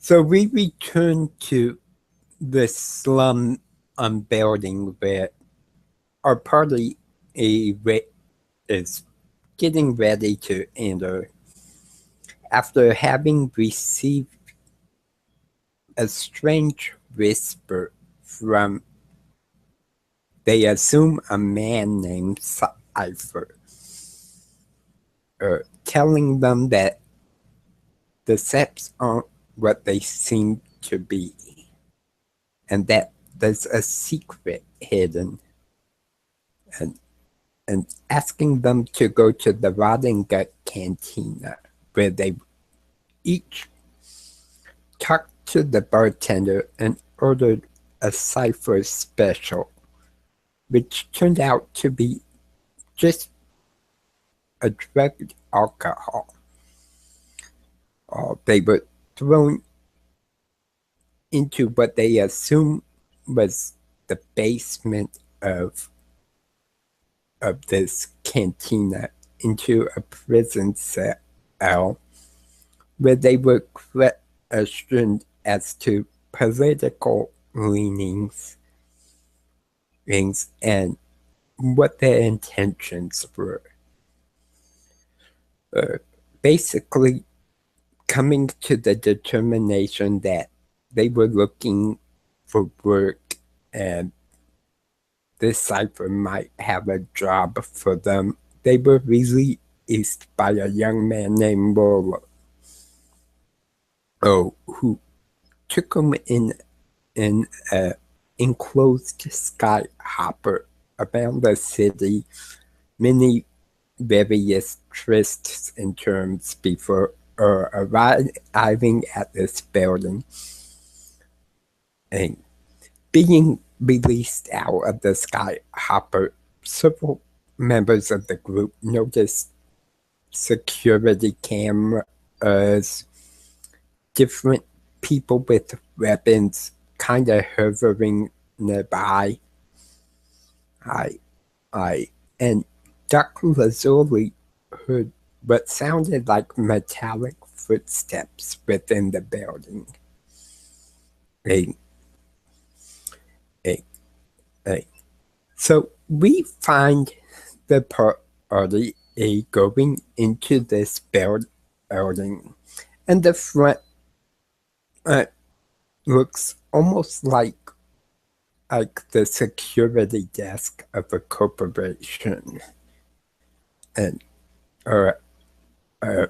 So we return to the slum building where our party is getting ready to enter after having received a strange whisper from, they assume, a man named Cypher, telling them that the steps aren't what they seem to be, and that there's a secret hidden, and, and asking them to go to the Rotting Gut Cantina, where they each talked to the bartender and ordered a Cypher special, which turned out to be just a drugged alcohol. They were thrown into what they assumed was the basement of this cantina, into a prison cell where they were questioned as to political leanings and what their intentions were. Basically coming to the determination that they were looking for work and this Cypher might have a job for them. They were released by a young man named Lola, who took them in an enclosed skyhopper around the city, many various twists and turns before arriving at this building and being released out of the skyhopper. Several members of the group noticed security cameras, different people with weapons kind of hovering nearby. And Dr. Lazuli heard what sounded like metallic footsteps within the building. So we find the party going into this building, and the front looks almost like the security desk of a corporation, and a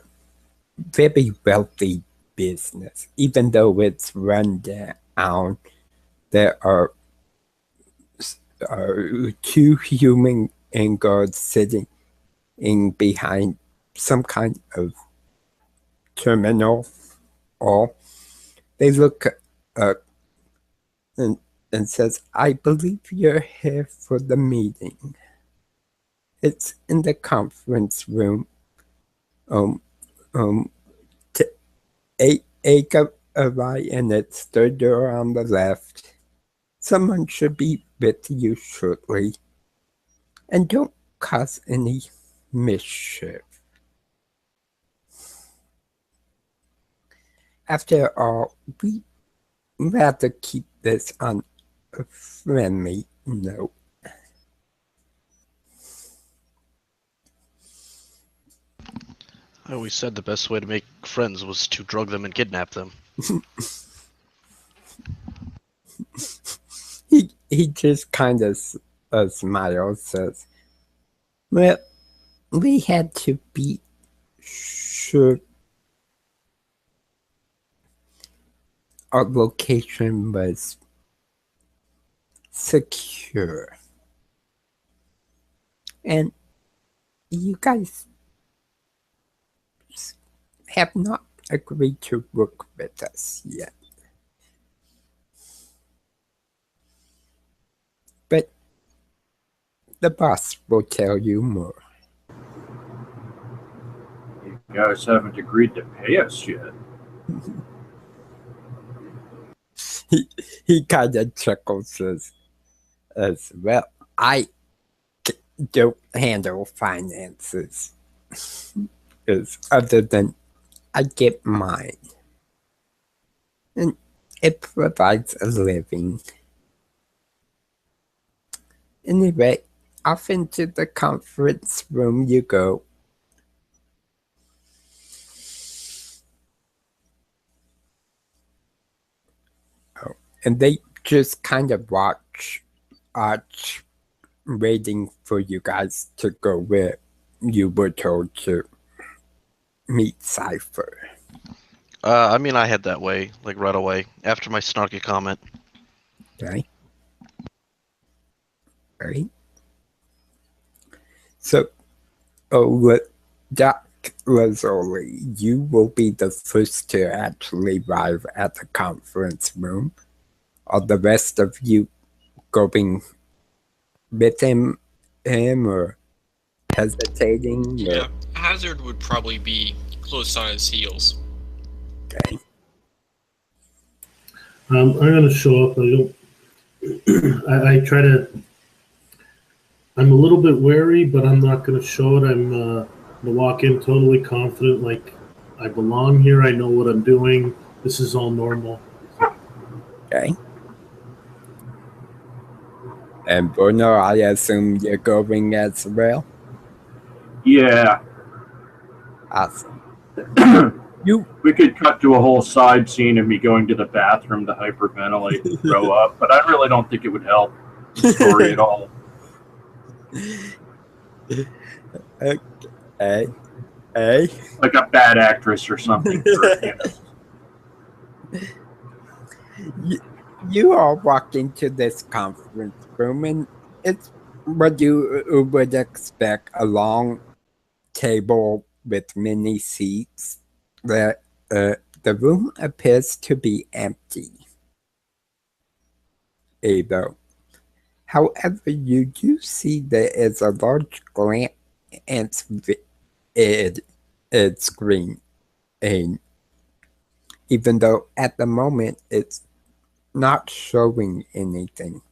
very wealthy business. Even though it's run down, there are two human guards sitting behind some kind of terminal. Or they look and says, "I believe you're here for the meeting. It's in the conference room. Take a right, and it's the door on the left. Someone should be with you shortly. And don't cause any mischief." After all, we rather keep this on a friendly note. I always said the best way to make friends was to drug them and kidnap them. He just kind of smiles, says, "Well, we had to be sure our location was secure. And you guys have not agreed to work with us yet. But the boss will tell you more." You guys haven't agreed to pay us yet. He kind of chuckles as well. "I don't handle finances, other than I get mine." and it provides a living. Anyway, off into the conference room you go. Oh, and they just kind of watch, waiting for you guys to go where you were told to meet Cypher. I mean, I head that way, like right away, after my snarky comment. Okay. Right. So, Doc Lazoli, you will be the first to actually arrive at the conference room. Are the rest of you going with him or hesitating? Yeah, Hazard would probably be close on his heels. Okay. I'm going to show up. I don't. I try to. I'm a little bit wary, but I'm not going to show it. I'm going to walk in totally confident, like I belong here. I know what I'm doing. This is all normal. Okay. And Bruno, I assume you're going as well? Yeah. Awesome. We could cut to a whole side scene of me going to the bathroom to hyperventilate and throw up, but I really don't think it would help the story at all. Hey. Like a bad actress or something. You all walk into this conference room, and it's what you would expect, a long table with many seats. The room appears to be empty. Though. However, you do see there is a large glance screen, and even though at the moment it's not showing anything.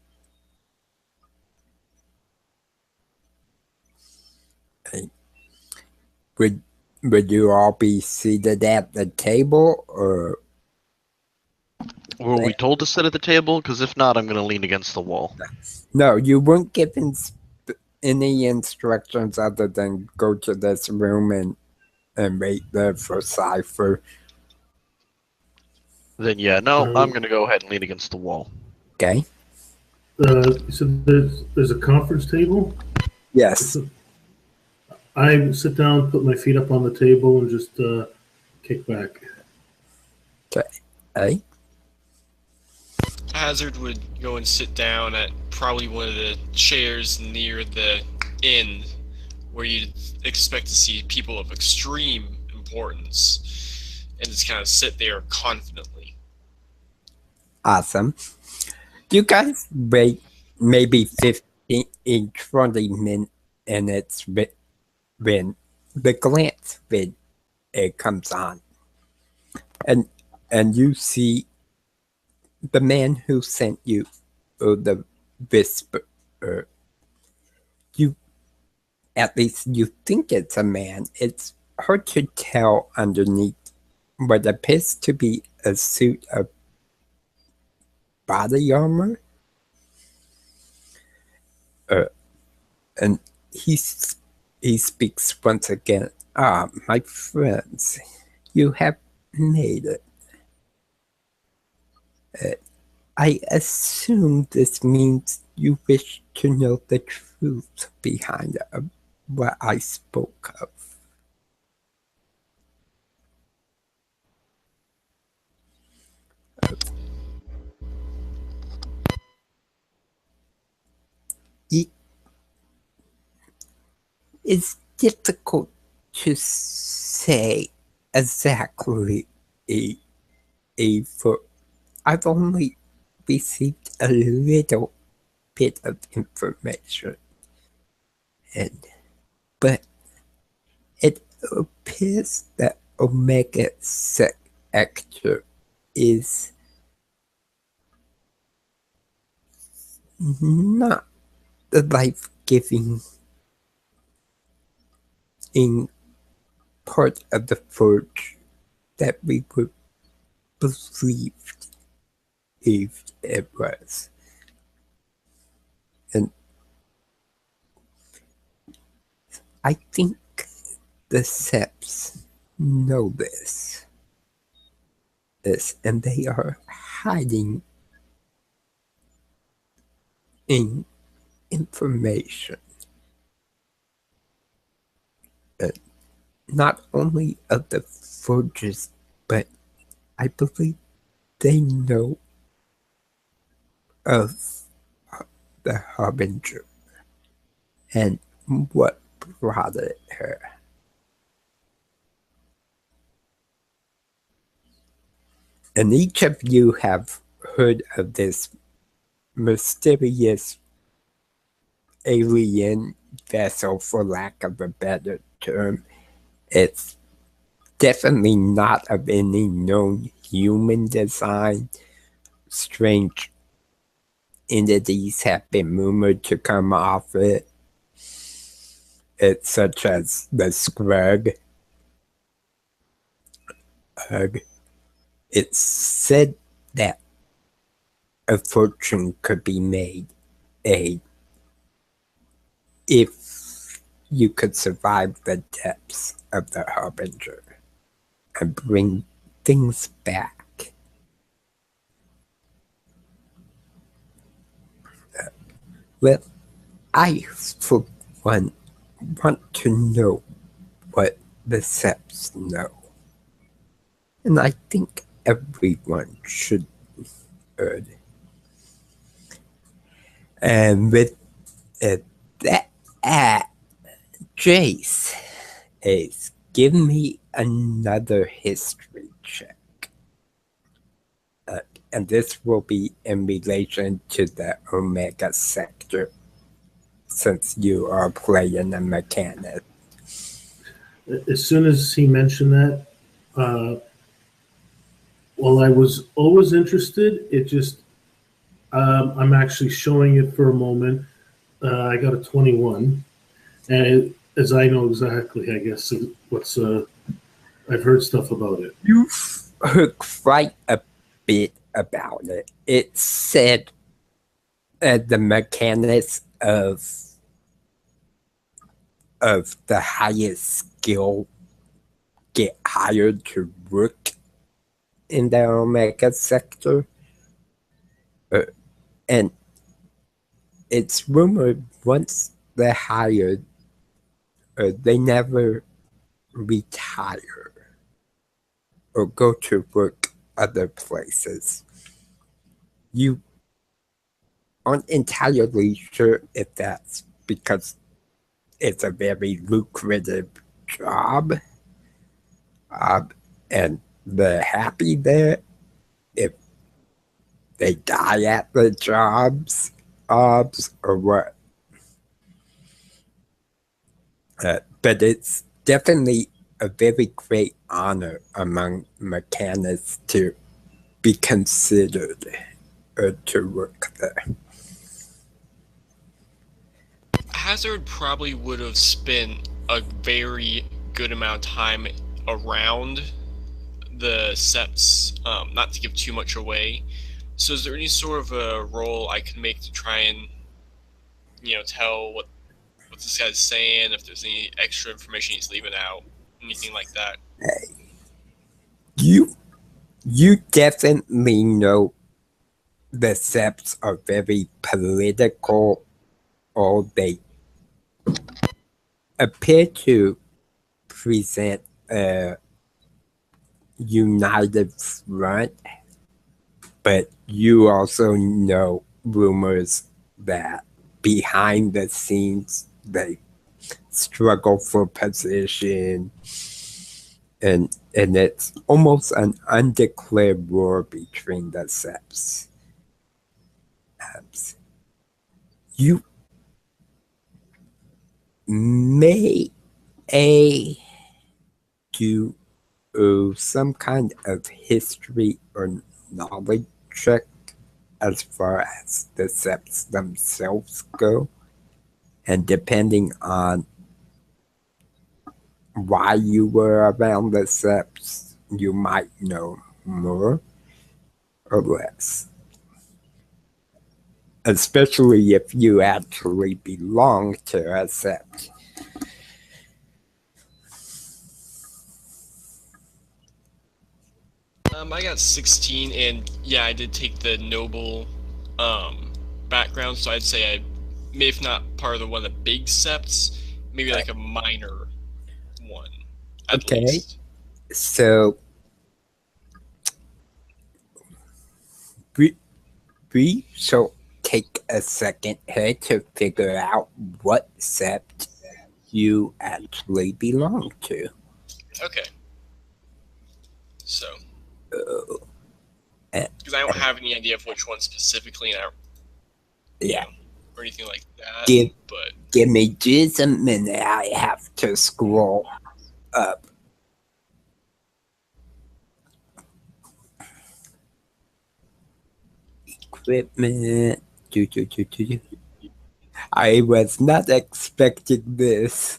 Would you all be seated at the table, or Were we told to sit at the table? Because if not, I'm going to lean against the wall. no? You weren't given any instructions other than go to this room and wait there for Cypher. Then yeah, no, I'm going to go ahead and lean against the wall. Okay. So there's a conference table? Yes. I sit down, put my feet up on the table, and just kick back. Okay. Hazard would go and sit down at probably one of the chairs near the inn where you'd expect to see people of extreme importance and just kind of sit there confidently. Awesome. You guys wait maybe 15 in 20 minutes when the glance vid it comes on, and you see the man who sent you, or the whisper. You, at least you think it's a man. It's hard to tell underneath what appears to be a suit of body armor. And he speaks once again. Ah, my friends, you have made it. I assume this means you wish to know the truth behind what I spoke of. It's difficult to say exactly, for I've only received a little bit of information, but it appears that Omega Sector is not the life-giving in part of the forge that we were believed it was. And I think the Seps know this, and they are hiding in information, not only of the forges, but I believe they know of the harbinger and what brought it her. And each of you have heard of this mysterious alien vessel, for lack of a better term. It's definitely not of any known human design. Strange entities have been rumored to come off it. It's such as the Scrug. It's said that a fortune could be made if you could survive the depths of the harbinger and bring things back. Well, I, for one, want to know what the Seps know. And I think everyone should earn. And with that, Jace, give me another history check. And this will be in relation to the Omega sector, since you are playing a mechanic. As soon as he mentioned that, while I was always interested, it just, I'm actually showing it for a moment. I got a 21. And as I know exactly, I guess, what's, I've heard stuff about it. You've heard quite a bit about it. It said the mechanics of the highest skill get hired to work in the Omega sector. And it's rumored once they're hired, they never retire or go to work other places. You aren't entirely sure if that's because it's a very lucrative job, and they're happy there. If they die at the jobs, or what. But it's definitely a very great honor among mechanics to be considered to work there. Hazard probably would have spent a very good amount of time around the Seps, not to give too much away. So is there any sort of a role I can make to try and, tell what this guy's saying, if there's any extra information he's leaving out, anything like that? Hey, you definitely know the Seps are very political, or they appear to present a united front, but you also know rumors that behind the scenes they struggle for position, and it's almost an undeclared war between the Seps. You may do some kind of history or knowledge check as far as the Seps themselves go, and depending on why you were around the Seps, you might know more. or less. Especially if you actually belong to a sept. I got 16, and yeah, I did take the noble background, so I'd say I, maybe if not part of the one of the big septs, maybe like a minor one, at Okay. least. So we shall take a second here to figure out what sept you actually belong to. Okay. So, Uh, because I don't have any idea of which one specifically, and I don't, yeah. or anything like that. But Give me just a minute. I have to scroll up. Equipment. I was not expecting this.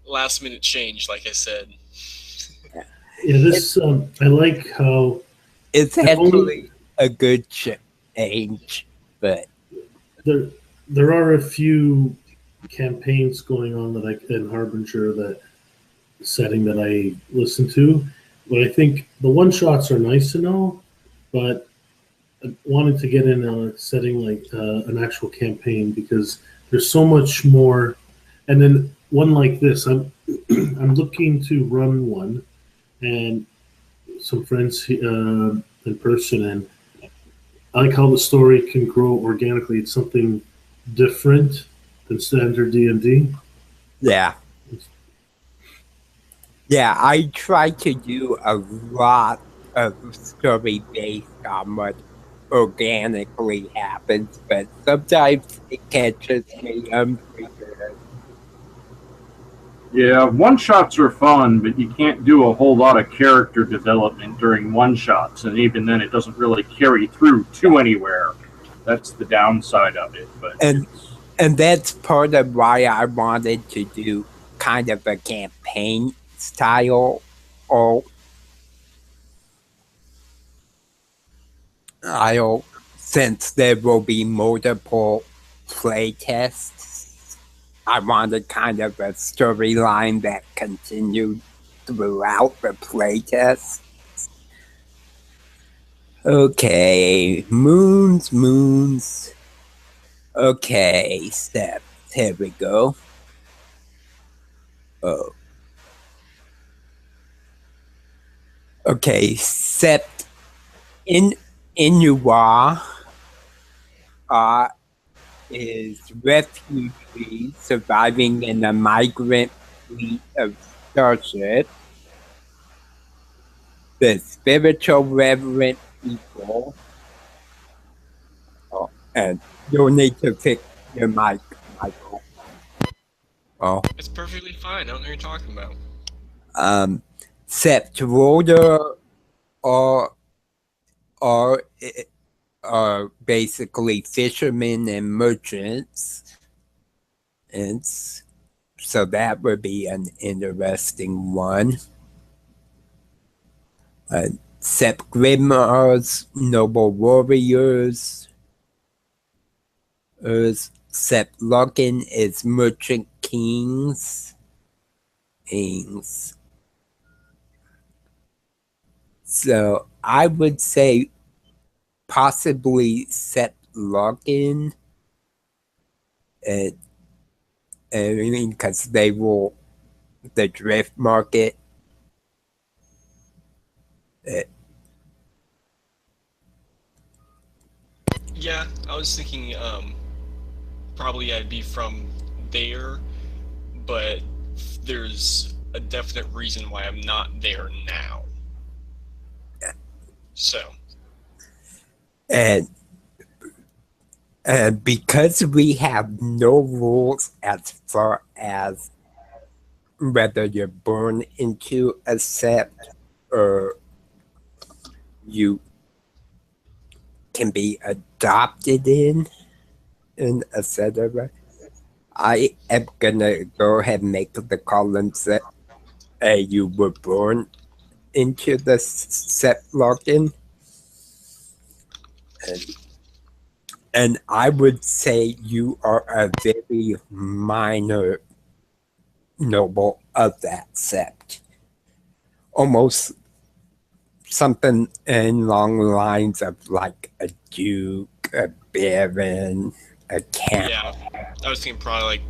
last minute change, like I said. Yeah, this I like how It's I've only- actually a good change, but there are a few campaigns going on that I in Harbinger, that setting that I listen to. But I think the one shots are nice and all, but I wanted to get in a setting like an actual campaign, because there's so much more. And then one like this, I'm I'm looking to run one, and some friends in person, and I like how the story can grow organically. It's something different than standard D&D. yeah. Yeah, I try to do a lot of story based on what organically happens, but sometimes it catches me unprepared. Yeah, one shots are fun, but you can't do a whole lot of character development during one shots, and even then, it doesn't really carry through to anywhere. That's the downside of it. But And that's part of why I wanted to do kind of a campaign style, or since there will be multiple play tests. I wanted kind of a storyline that continued throughout the playtest. Okay, moons. Okay, steps. Here we go. Oh. Okay, sept in Inuwa is refugees surviving in a migrant fleet of starships. The spiritual reverent people. Oh, and you'll need to fix your mic, Michael. Oh. It's perfectly fine. I don't know what you're talking about. Sept Roder are basically fishermen and merchants. And so that would be an interesting one. Sept Grimar's noble warriors. Sept Login is merchant kings. So I would say possibly Sept Login. I mean, because they will, the drift market. Yeah, I was thinking probably I'd be from there, but there's a definite reason why I'm not there now. So. And because we have no rules as far as whether you're born into a sept or you can be adopted in etc. I am gonna go ahead and make the column that you were born into the set login. And I would say you are a very minor noble of that sept. Almost something in lines of like a duke, a baron, a count. Yeah, I was thinking probably like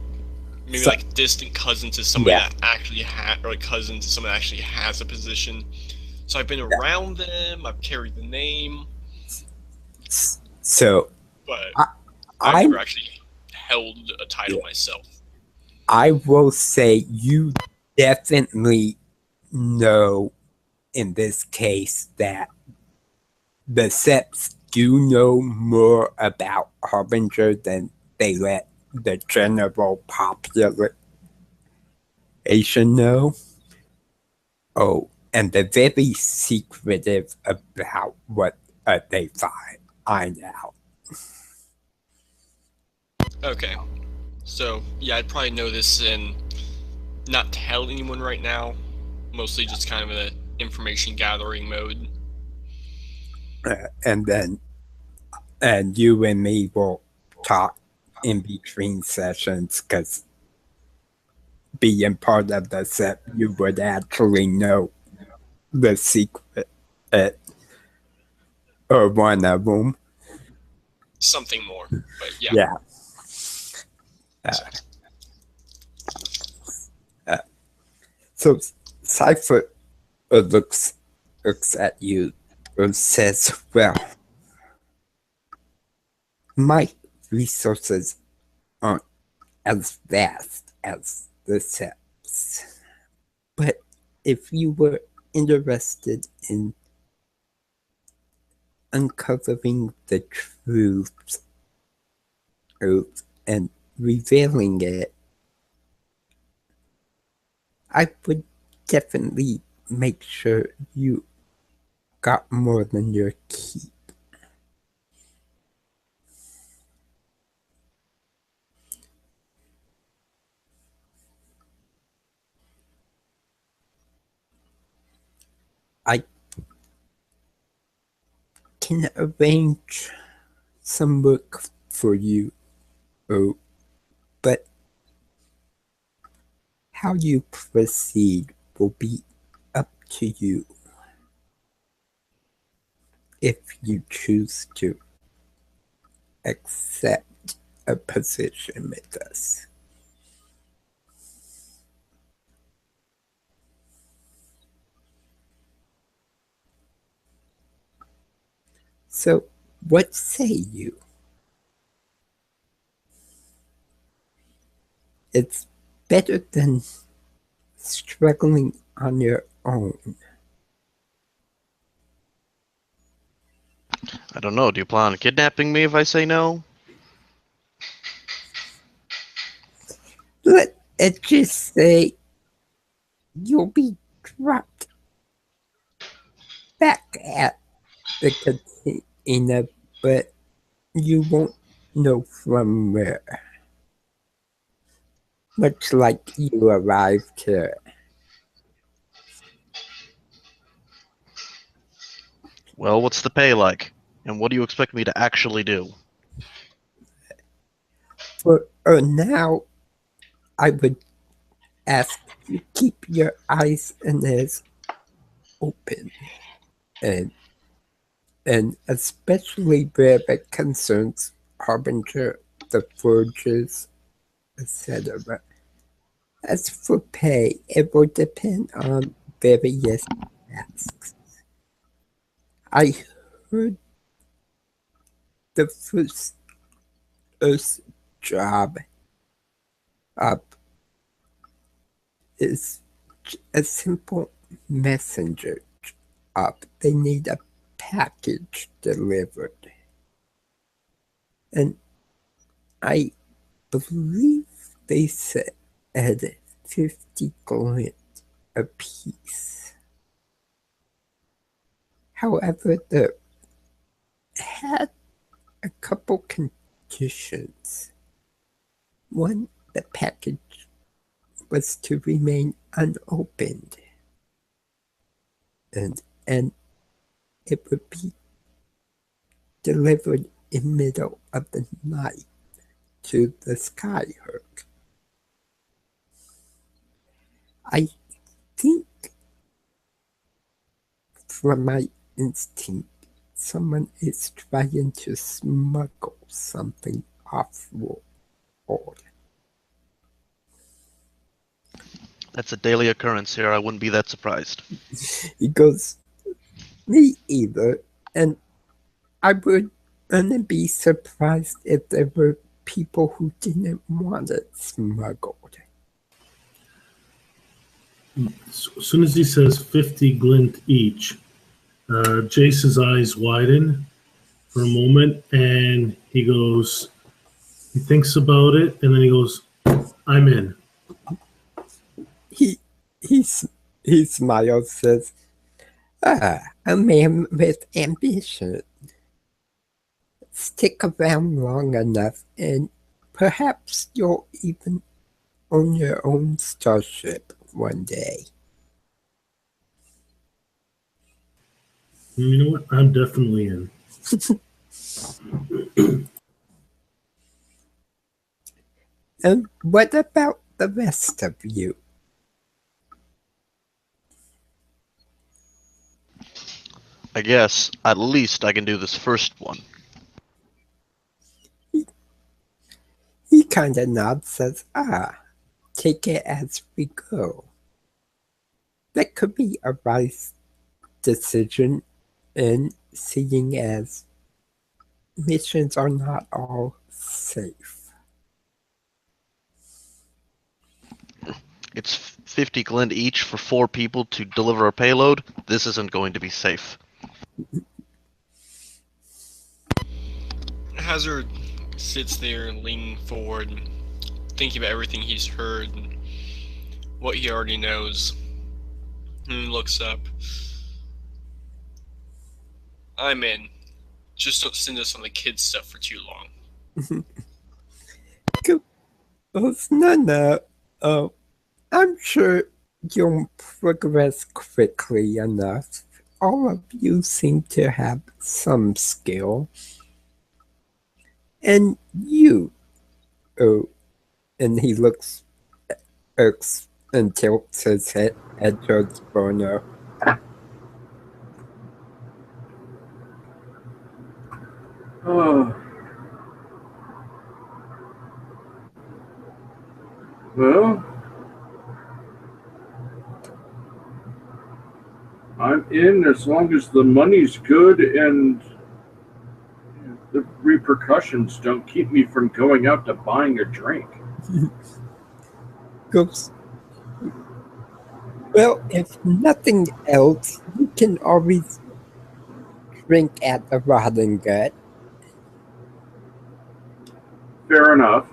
maybe So- like distant cousin to somebody Yeah. that actually or a cousin to someone that actually has a position. So I've been around them. I've carried the name, So but I- I've I never actually held a title myself. I will say you definitely know in this case that the septs do know more about Harbinger than they let the general population know. Oh, and they're very secretive about what they find out. Okay, so yeah, I'd probably know this and not tell anyone right now. Mostly just kind of an information gathering mode. And you and me will talk in between sessions because being part of the set, you would actually know the secret or one of them. Something more, but yeah. Yeah. So Cypher looks at you and says, well, my resources aren't as vast as the Seps. But if you were interested in uncovering the truth and revealing it, I would definitely make sure you got more than your keep. I can arrange some work for you, but how you proceed will be up to you if you choose to accept a position with us. So, what say you? It's better than struggling on your own. I don't know. Do you plan on kidnapping me if I say no? Let's just say you'll be dropped back at the cantina, but you won't know from where. Much like you arrived here. Well, what's the pay like? And what do you expect me to actually do? For now, I would ask you keep your eyes and ears open, and especially where it concerns Harbinger, the Forges, etc. As for pay, it will depend on various tasks. I heard the first job up is a simple messenger up. They need a package delivered. And I believe they said 50 glint a piece. However, they had a couple conditions. One, the package was to remain unopened. and it would be delivered in middle of the night to the skyhook. I think from my instinct someone is trying to smuggle something off-world. That's a daily occurrence here. I wouldn't be that surprised. He goes, me either, and I wouldn't be surprised if there were people who didn't want it smuggled. As soon as he says 50 glint each, Jace's eyes widen for a moment, and he thinks about it, and then he goes, I'm in. He smiles, says, a man with ambition. Stick around long enough, and perhaps you'll even own your own starship one day. You know what? I'm definitely in. And what about the rest of you? I guess at least I can do this first one. He kind of nods, says, take it as we go. That could be a wise decision, and seeing as missions are not all safe. It's 50 glint each for 4 people to deliver a payload. This isn't going to be safe. Hazard sits there leaning forward, thinking about everything he's heard and what he already knows. And looks up. I'm in. Just don't send us on the kids stuff for too long. No. I'm sure you'll progress quickly enough. All of you seem to have some skill. And you, and he looks and tilts his head towards Bruno. Well, I'm in as long as the money's good and the repercussions don't keep me from going out to buying a drink. Goes, well, if nothing else, you can always drink at the Rotting Gut. Fair enough.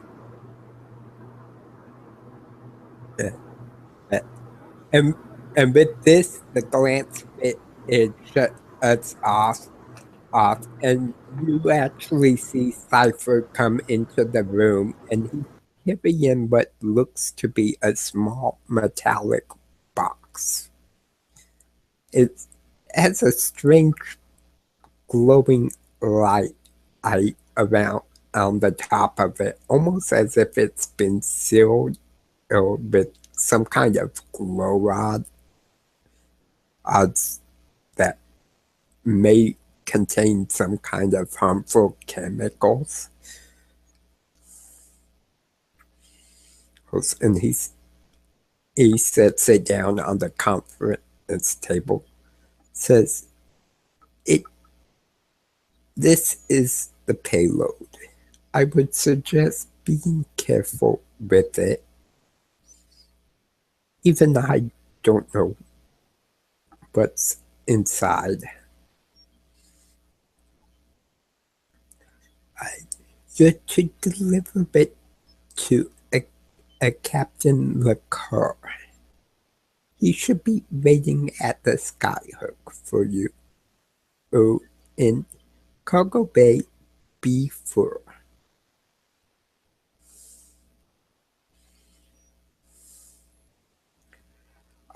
And with this, the glance it shuts off, and you actually see Cypher come into the room, and he's carrying what looks to be a small metallic box. It has a strange glowing light around on the top of it, almost as if it's been sealed with some kind of glow rod that may contain some kind of harmful chemicals. And he sets it down on the conference table, says, this is the payload. I would suggest being careful with it. Even I don't know what's inside. You're to deliver it to a Captain Leclerc. He should be waiting at the Skyhook for you. In Cargo Bay B4.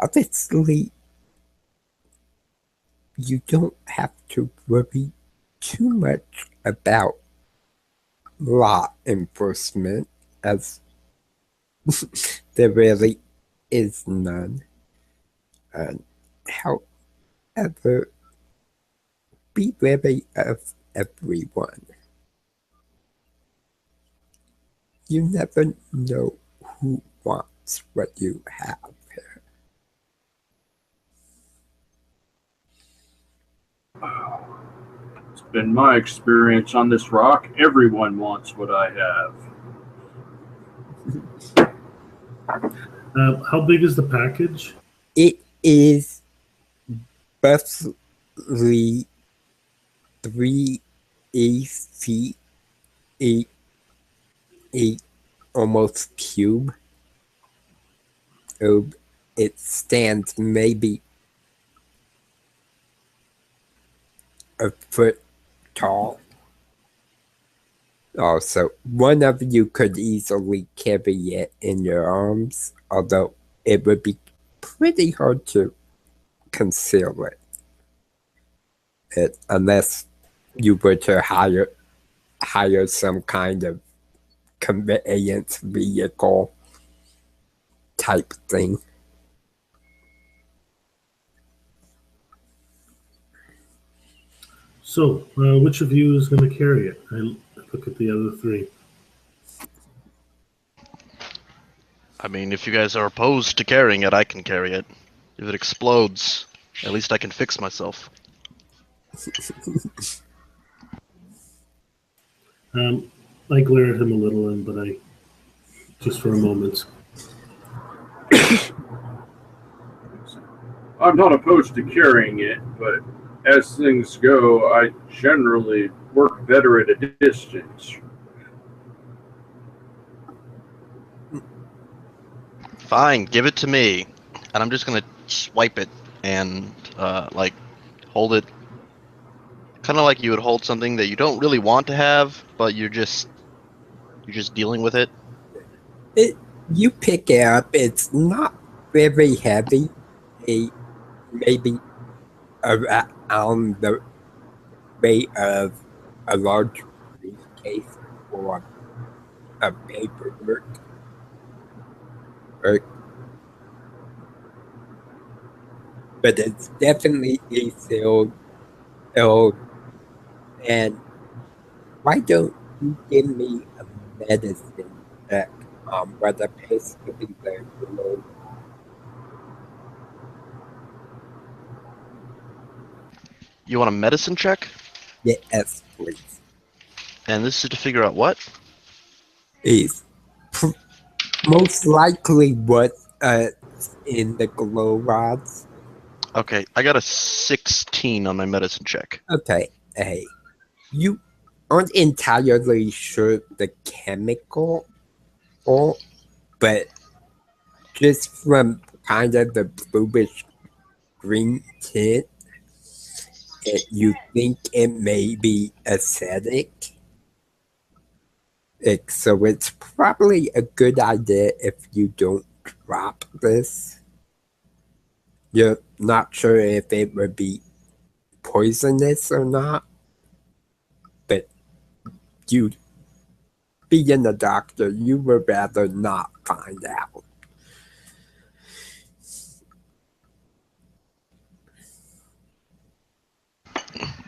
Obviously, you don't have to worry too much about law enforcement, as there really is none. However, be wary of everyone. You never know who wants what you have here. It's been my experience on this rock. Everyone wants what I have. How big is the package? It is roughly 3 feet, eight almost cube. So it stands maybe a foot tall. Also, one of you could easily carry it in your arms, although it would be pretty hard to conceal it unless you were to hire some kind of conveyance vehicle type thing. So, which of you is going to carry it? I look at the other three. I mean, if you guys are opposed to carrying it, I can carry it. If it explodes, at least I can fix myself. I glare at him a little, but I just for a moment. I'm not opposed to carrying it, but as things go, I generally work better at a distance. Fine, give it to me. And I'm just gonna swipe it and, hold it. Kind of like you would hold something that you don't really want to have, but you're just dealing with it. You pick it up. It's not very heavy. Maybe around the weight of a large briefcase or a paperwork. But it's definitely sealed. And why don't you give me a medicine check? What appears to be the below. You want a medicine check? Yes, please. And this is to figure out what? Is most likely what's in the glow rods. Okay, I got a 16 on my medicine check. Okay, hey, you aren't entirely sure the chemical, but just from kind of the bluish green tint, you think it may be acidic. So it's probably a good idea if you don't drop this. You're not sure if it would be poisonous or not, but you, being a doctor, you would rather not find out.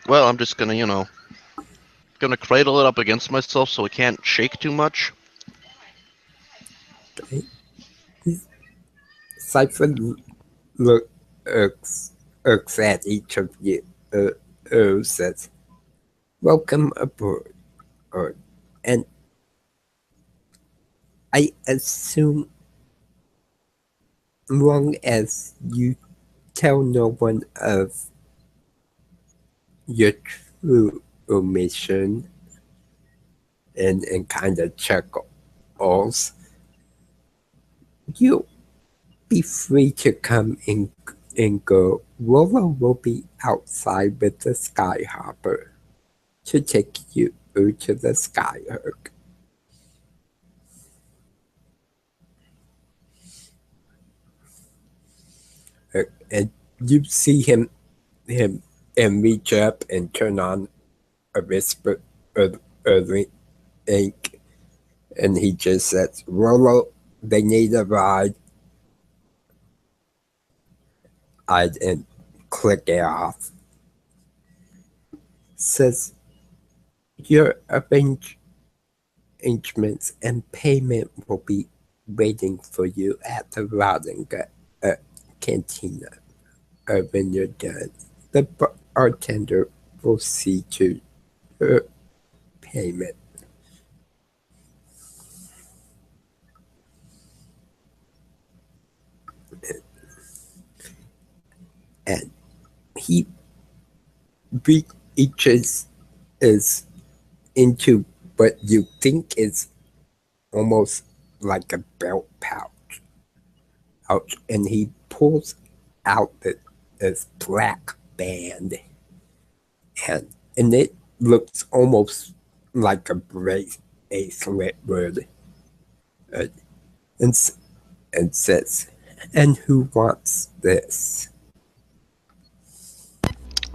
Well, I'm just gonna, gonna cradle it up against myself so it can't shake too much. Okay. Siphon looks at each of you, says, "Welcome aboard, and I assume long as you tell no one of your true mission," and kind of chuckles, "you'll be free to come and go. Lola will be outside with the Skyhopper to take you to the Skyhook." And you see him and reach up and turn on a whisper early ink, and he just says, Rollo, they need a ride. And click it off. Says, your arrangements and payment will be waiting for you at the harbinger cantina. When you're done, the bartender will see to your payment. And he reaches is into what you think is almost like a belt pouch, and he pulls out this black band, and it looks almost like a bracelet word, and says, "And who wants this?"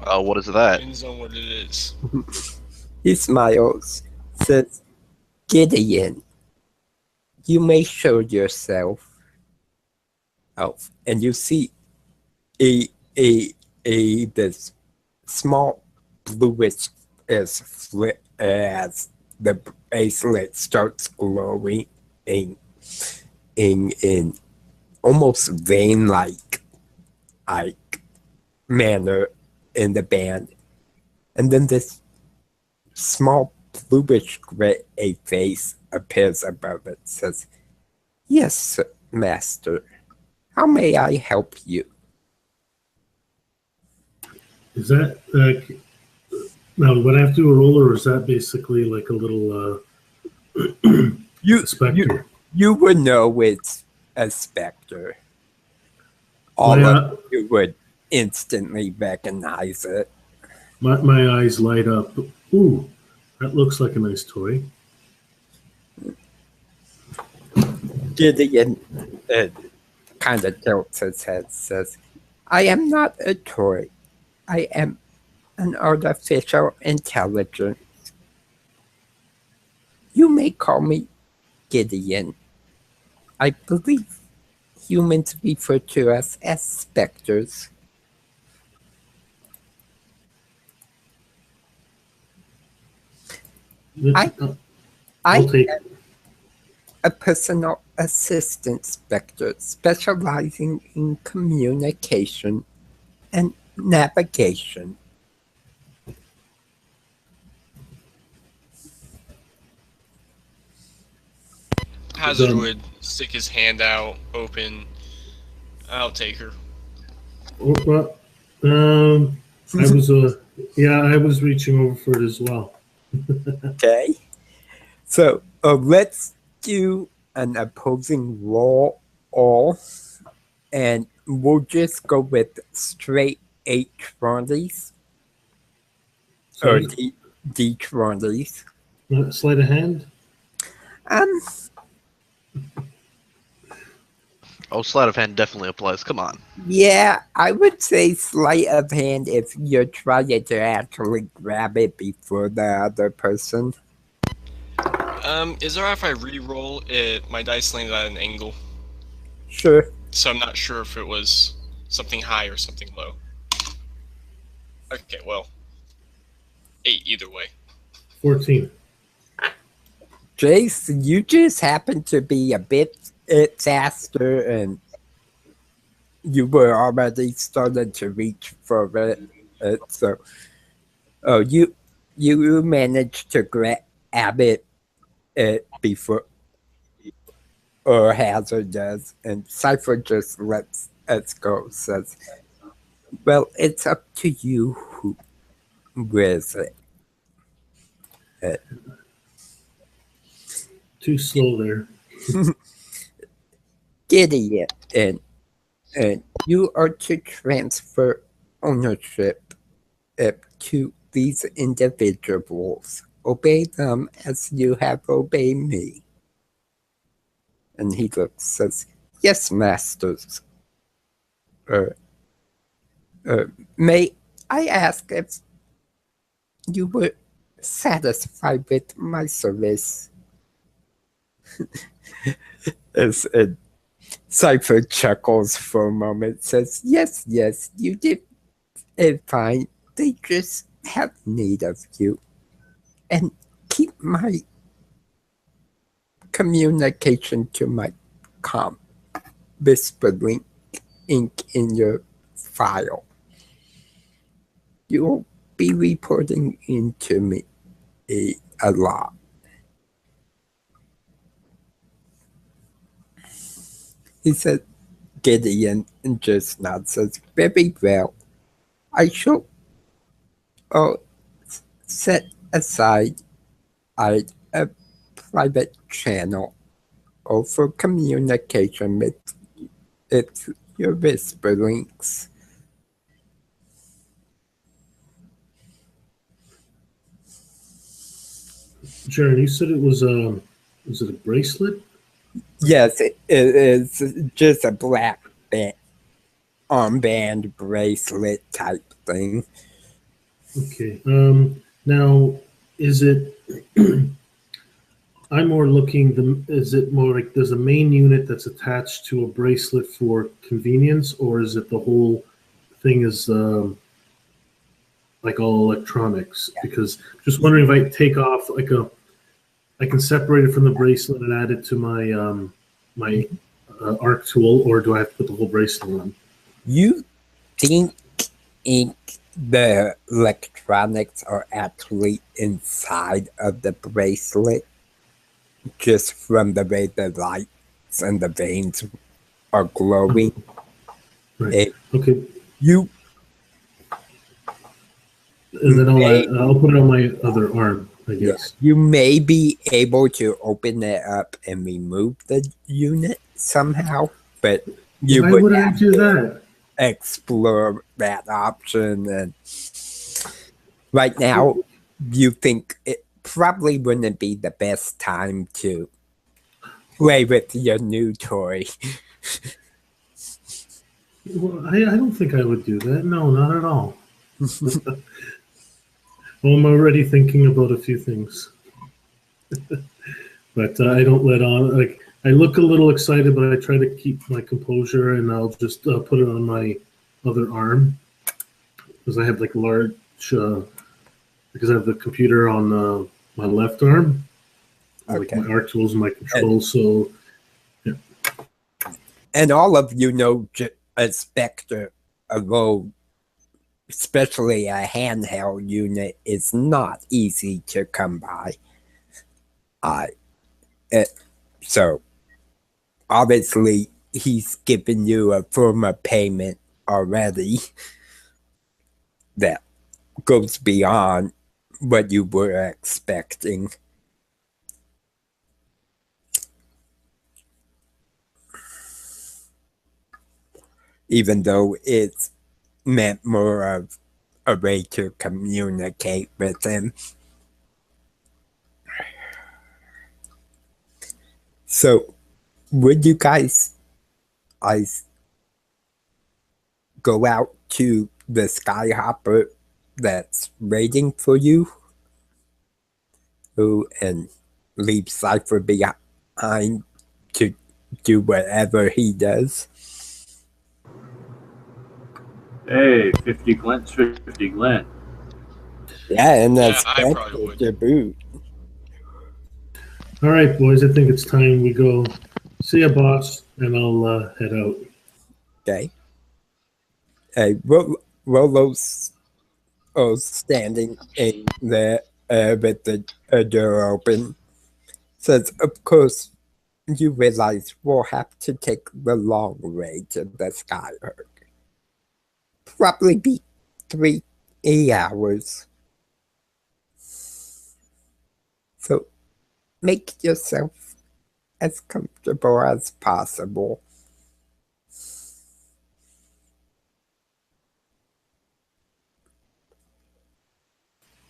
What is that? Depends on what it is. He smiles, says, "Gideon, you may show yourself." Oh, and you see this small bluish as the bracelet starts glowing in almost vein-like manner in the band, and then this small bluish gray face appears above it. Says, "Yes, master. How may I help you?" Is that now? Would I have to do a roll, or is that basically like a little specter? You would know it's a specter. All of you would instantly recognize it. My eyes light up. Ooh, that looks like a nice toy. Gideon kind of tilts his head, says, "I am not a toy. I am an artificial intelligence. You may call me Gideon. I believe humans refer to us as specters." I am a personal assistant specter specializing in communication and navigation. Hazard would stick his hand out, open. I'll take her. Well, I was I was reaching over for it as well. Okay, so let's do an opposing roll, and we'll just go with straight H20s or D20s. Sleight of hand. Oh, sleight of hand definitely applies. Come on. Yeah, I would say sleight of hand if you're trying to actually grab it before the other person. Is it alright if I re-roll it? My dice landed at an angle, Sure. so I'm not sure if it was something high or something low. Okay, well, 8 either way. 14. Jace, you just happen to be a bit faster, and you were already starting to reach for it. So, you managed to grab it before, or Hazard does, and Cypher just lets us go. Says, "Well, it's up to you who wears it." Too slow there. Gideon, and you are to transfer ownership to these individuals. Obey them as you have obeyed me. And he looks, says, "Yes, masters. May I asked if you were satisfied with my service. As Cypher chuckles for a moment, says, yes, you did it fine. They just have need of you. And keep my communication to my com whispering ink in your file. You'll be reporting into me a lot. He said, Gideon just nods, says, very well. I shall set aside a private channel for communication with your whisperings. Jaron, you said it was it a bracelet? Yes, it is just a black armband bracelet type thing. Okay. Now, is it? I'm more looking. Is it more like there's a main unit that's attached to a bracelet for convenience, or is it the whole thing is like all electronics? Yeah. Because just wondering if I take off I can separate it from the bracelet and add it to my my arc tool, or do I have to put the whole bracelet on? You think the electronics are actually inside of the bracelet, just from the way the lights and the veins are glowing. Right. Okay. And then I'll put it on my other arm, I guess. Yeah, you may be able to open it up and remove the unit somehow, but you Why would I do that? Explore that option. And right now, you think it probably wouldn't be the best time to play with your new toy. Well, I don't think I would do that. No, not at all. Well, I'm already thinking about a few things. But I don't let on. Like, I look a little excited, but I try to keep my composure, and I'll just put it on my other arm because I have like large. Because I have the computer on my left arm, okay. Like my arc tools and my controls. So, yeah. And all of you know, a Spectre alone, especially a handheld unit, is not easy to come by. So obviously he's given you a form of payment already that goes beyond what you were expecting. Even though it's meant more of a way to communicate with him. So, would you guys go out to the Skyhopper that's waiting for you? And leave Cypher behind to do whatever he does? Hey, 50 glints, 50 glint. Yeah, and that's I probably would. to boot. All right, boys, I think it's time we go. See ya, boss, and I'll head out. Okay. Hey, Rolo's standing in there with the door open. Says, of course, you realize we'll have to take the long way to the Skyherd. Probably be 3 hours. So make yourself as comfortable as possible.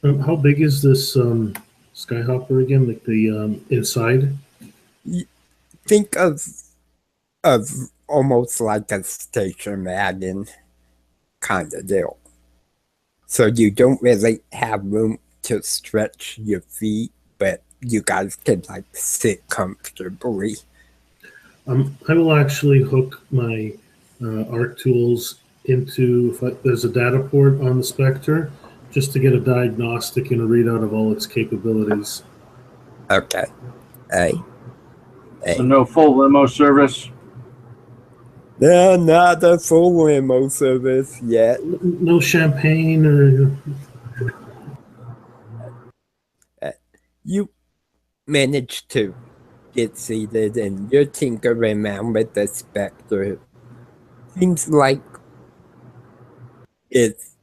How big is this Skyhopper again? Like the inside? Think of almost like a station wagon kind of deal. So you don't really have room to stretch your feet, but you guys can like sit comfortably. I will actually hook my ARC tools into, there's a data port on the Spectre, just to get a diagnostic and a readout of all its capabilities. Okay. Hey. So no full limo service. No, not a full limo service yet. No champagne or. You managed to get seated and you're tinkering around with the Spectre. Seems like it's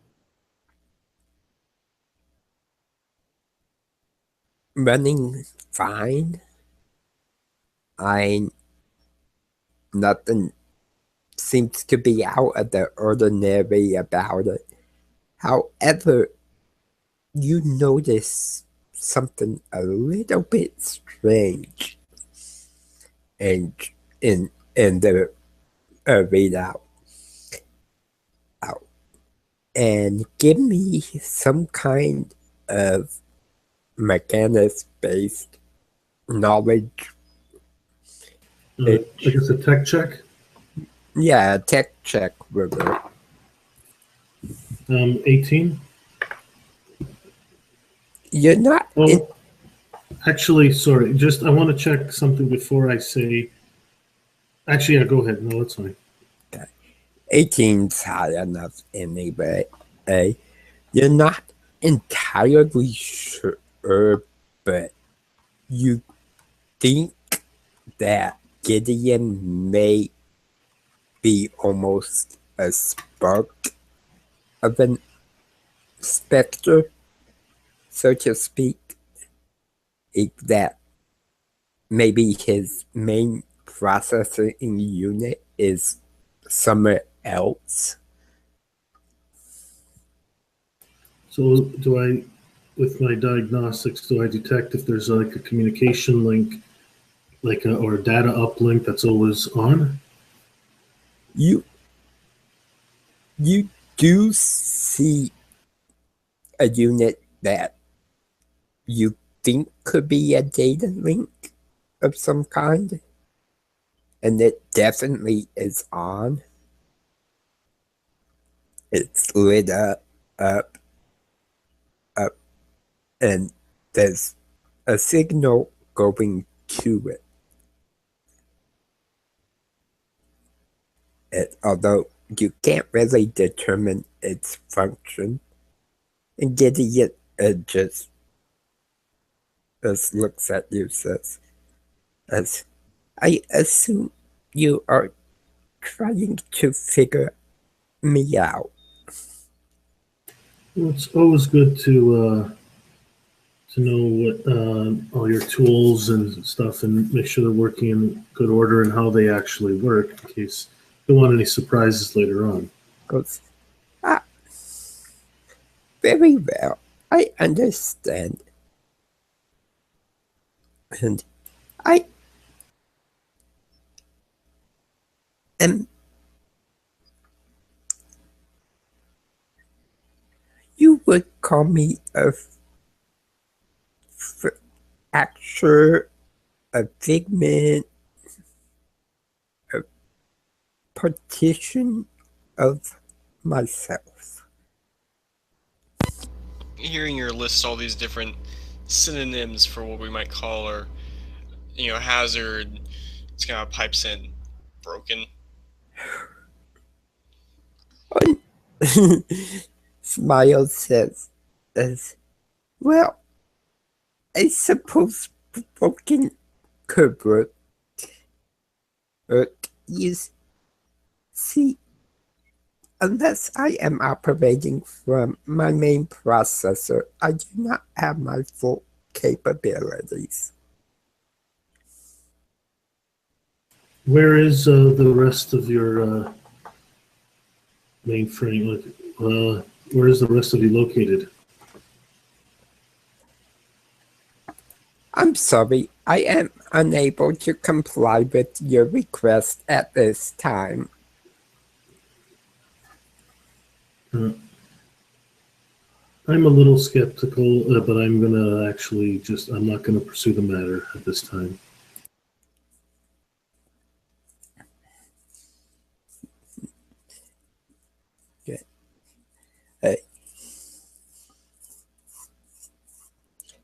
running fine. Nothing seems to be out of the ordinary about it. However, you notice something a little bit strange and in the readout. And give me some kind of mechanics-based knowledge. I guess a tech check. Yeah, a tech check, River. 18. You're not. Actually, sorry. Just I want to check something before I say. Actually, yeah, go ahead. No, that's fine. 18's high enough anyway. You're not entirely sure, but you think that Gideon may be almost a spark of an specter, so to speak. That maybe his main processing unit is somewhere else. So do I, with my diagnostics, do I detect if there's like a communication link, or a data uplink that's always on? You do see a unit that you think could be a data link of some kind, and it definitely is on. It's lit up, and there's a signal going to it. Although you can't really determine its function, and Gideon just looks at you, says, as I assume you are trying to figure me out. Well, it's always good to know what all your tools and stuff, and make sure they're working in good order and how they actually work, in case you don't want any surprises later on. Goes, very well. I understand. And I am. You would call me a actor, a figment, a partition of myself. Hearing your list all these different synonyms for what we might call our, hazard, it's kind of pipes in broken. Smile says, well, I suppose broken could work. You see, unless I am operating from my main processor, I do not have my full capabilities. Where is the rest of your mainframe? Where is the rest of you located? I'm sorry, I am unable to comply with your request at this time. I'm a little skeptical, but I'm gonna actually I'm not gonna pursue the matter at this time. Okay. Uh,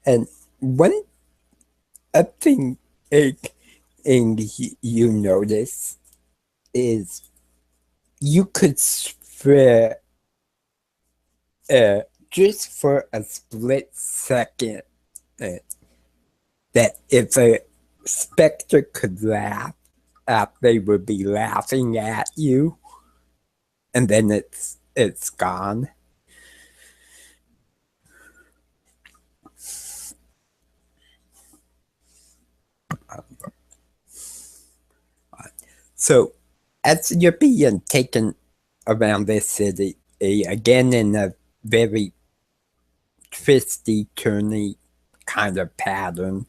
and one thing you notice is you could swear just for a split second that if a specter could laugh, they would be laughing at you, and then it's gone. So, as you're being taken around this city, again in a very twisty, turny kind of pattern,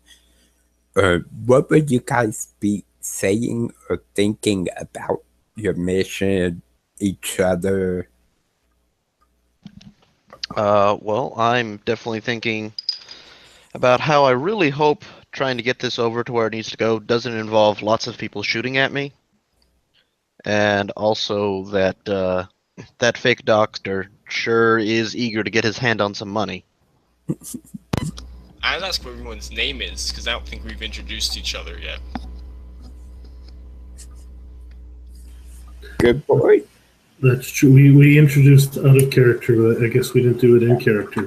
what would you guys be saying or thinking about your mission, each other? Well, I'm definitely thinking about how I really hope trying to get this over to where it needs to go doesn't involve lots of people shooting at me. And also that that fake doctor sure is eager to get his hand on some money. I'd ask what everyone's name is, because I don't think we've introduced each other yet. Good boy. That's true. We introduced out of character, but I guess we didn't do it in character.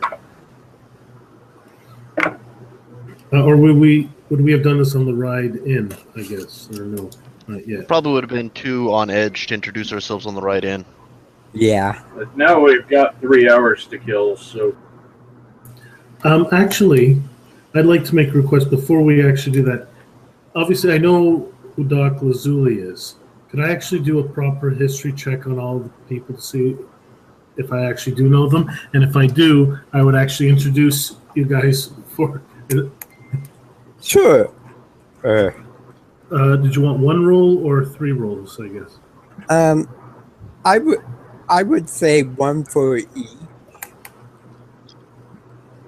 Or would we have done this on the ride in, I guess, or no, not yet. Probably would have been too on edge to introduce ourselves on the ride in. Yeah. But now we've got 3 hours to kill, so Actually, I'd like to make a request before we actually do that. Obviously, I know who Doc Lazuli is. Could I actually do a proper history check on all the people to see if I actually do know them? And if I do, I would actually introduce you guys for... Sure. did you want 1 roll or 3 rolls, I guess? I would say 1 for each.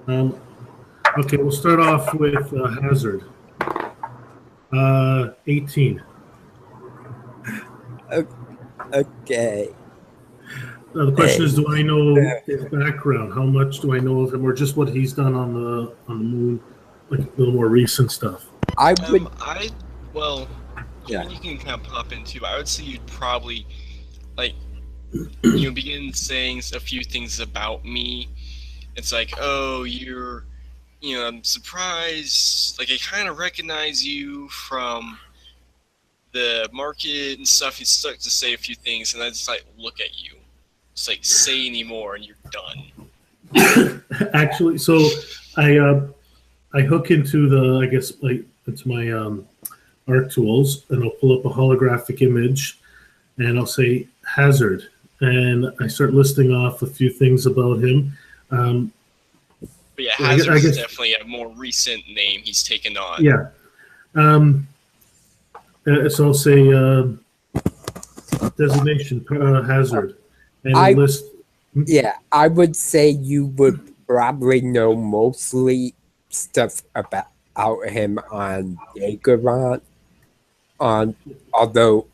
Okay, we'll start off with Hazard. 18. Okay. Now the question is, do I know his background? How much do I know of him, or just what he's done on the moon, like a little more recent stuff? I would. You can kind of pop into. I would say you'd probably, begin saying a few things about me. It's like, oh, I'm surprised. Like, I kind of recognize you from the market and stuff. You start to say a few things, and I just look at you. Just say any more, and you're done. Actually, so I hook into into my art tools, and I'll pull up a holographic image, and I'll say Hazard, and I start listing off a few things about him. But yeah, Hazard is definitely a more recent name he's taken on. Yeah. So I'll say designation Hazard, and list. Yeah, I would say you would probably know mostly stuff about him on Jagerant. Although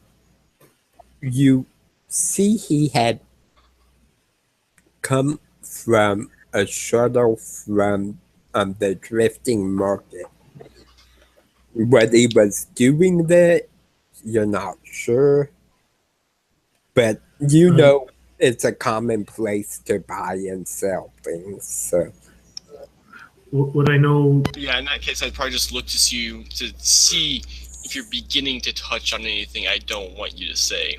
you see he had come from a shuttle from the drifting market. What he was doing there, you're not sure. But you know it's a common place to buy and sell things. So what I know... Yeah, in that case, I'd probably just look to see if you're beginning to touch on anything I don't want you to say.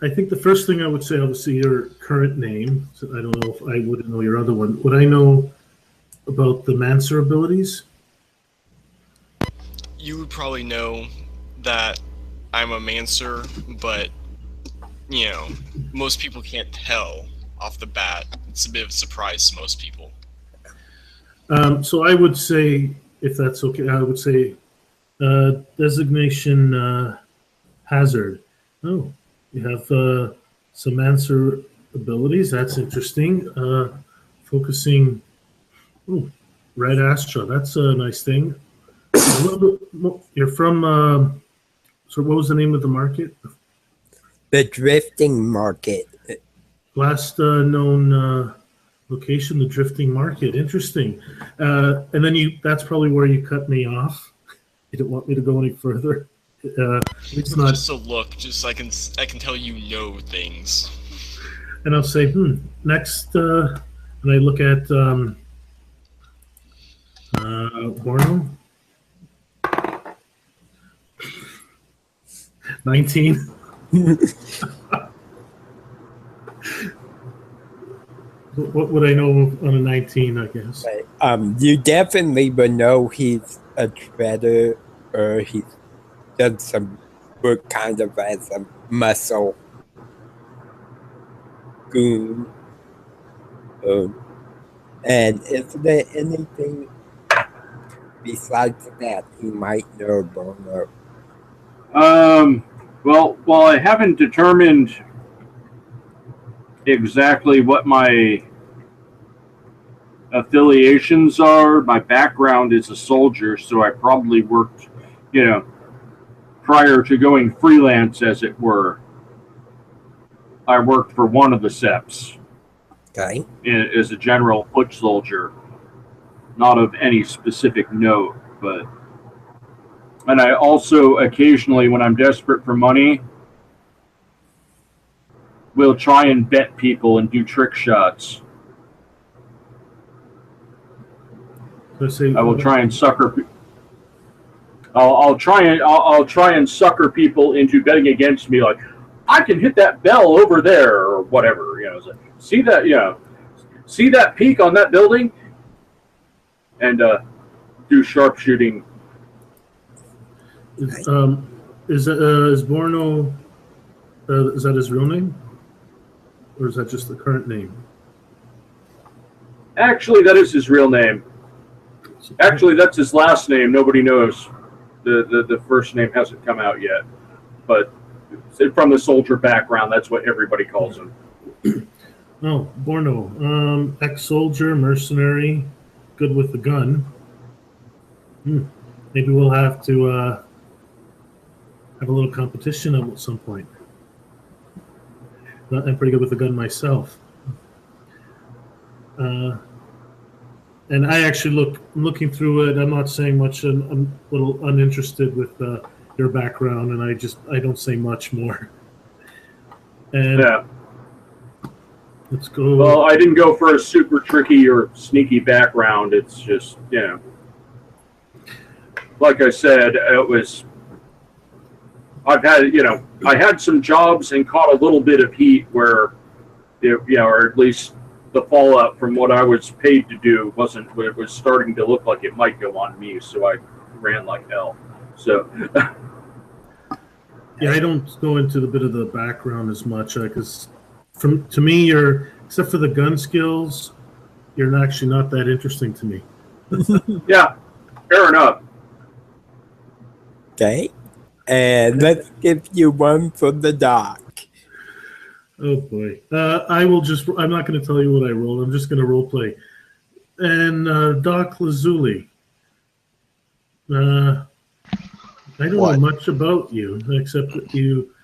I think the first thing I would say, obviously, your current name. So I don't know if I wouldn't know your other one. Would I know about the Mancer abilities? You would probably know that I'm a Mancer, but, most people can't tell off the bat. It's a bit of a surprise to most people. So I would say, if that's okay, I would say designation Hazard. Oh. You have some answer abilities. That's interesting. Focusing. Ooh, Red Astra. That's a nice thing. A little bit. You're from. So what was the name of the market? The drifting market. Last known location, the drifting market. Interesting. And then that's probably where you cut me off. You didn't want me to go any further. It's not. Just a look, just I can tell you know things. And I'll say, next, and I look at Borno. 19. What would I know on a 19, I guess? You definitely would know he's a trader, or he's done some work kind of as a muscle goon. And is there anything besides that he might know, Bono? Well, while I haven't determined exactly what my affiliations are, my background is a soldier, so I probably worked, prior to going freelance, as it were. I worked for one of the SEPs. Okay. As a general foot soldier, not of any specific note, but. And I also occasionally, when I'm desperate for money, will try and bet people and do trick shots. I will try and sucker. I'll try and sucker people into betting against me, like I can hit that bell over there or whatever. See that? See that peak on that building, and do sharpshooting. Is Borno? Is that his real name, or is that just the current name? Actually, that is his real name. Actually, that's his last name. Nobody knows. The first name hasn't come out yet, but from the soldier background, that's what everybody calls him. Oh, Borno, ex-soldier, mercenary, good with the gun. Maybe we'll have to have a little competition at some point. I'm pretty good with the gun myself. And I actually looking through it. I'm not saying much. I'm a little uninterested with your background, and I don't say much more. And yeah. Let's go. Well, I didn't go for a super tricky or sneaky background. It's just, like I said, it was. I've had, I had some jobs and caught a little bit of heat where, or at least the fallout from what I was paid to do wasn't. It was starting to look like it might go on me, so I ran like hell. So. Yeah, I don't go into the bit of the background as much because, to me, except for the gun skills, you're actually not that interesting to me. Yeah, fair enough. Okay, and let's give you one for the doc. Oh boy, I'm not going to tell you what I rolled. I'm just going to role play. And Doc Lazuli, I don't know much about you except that you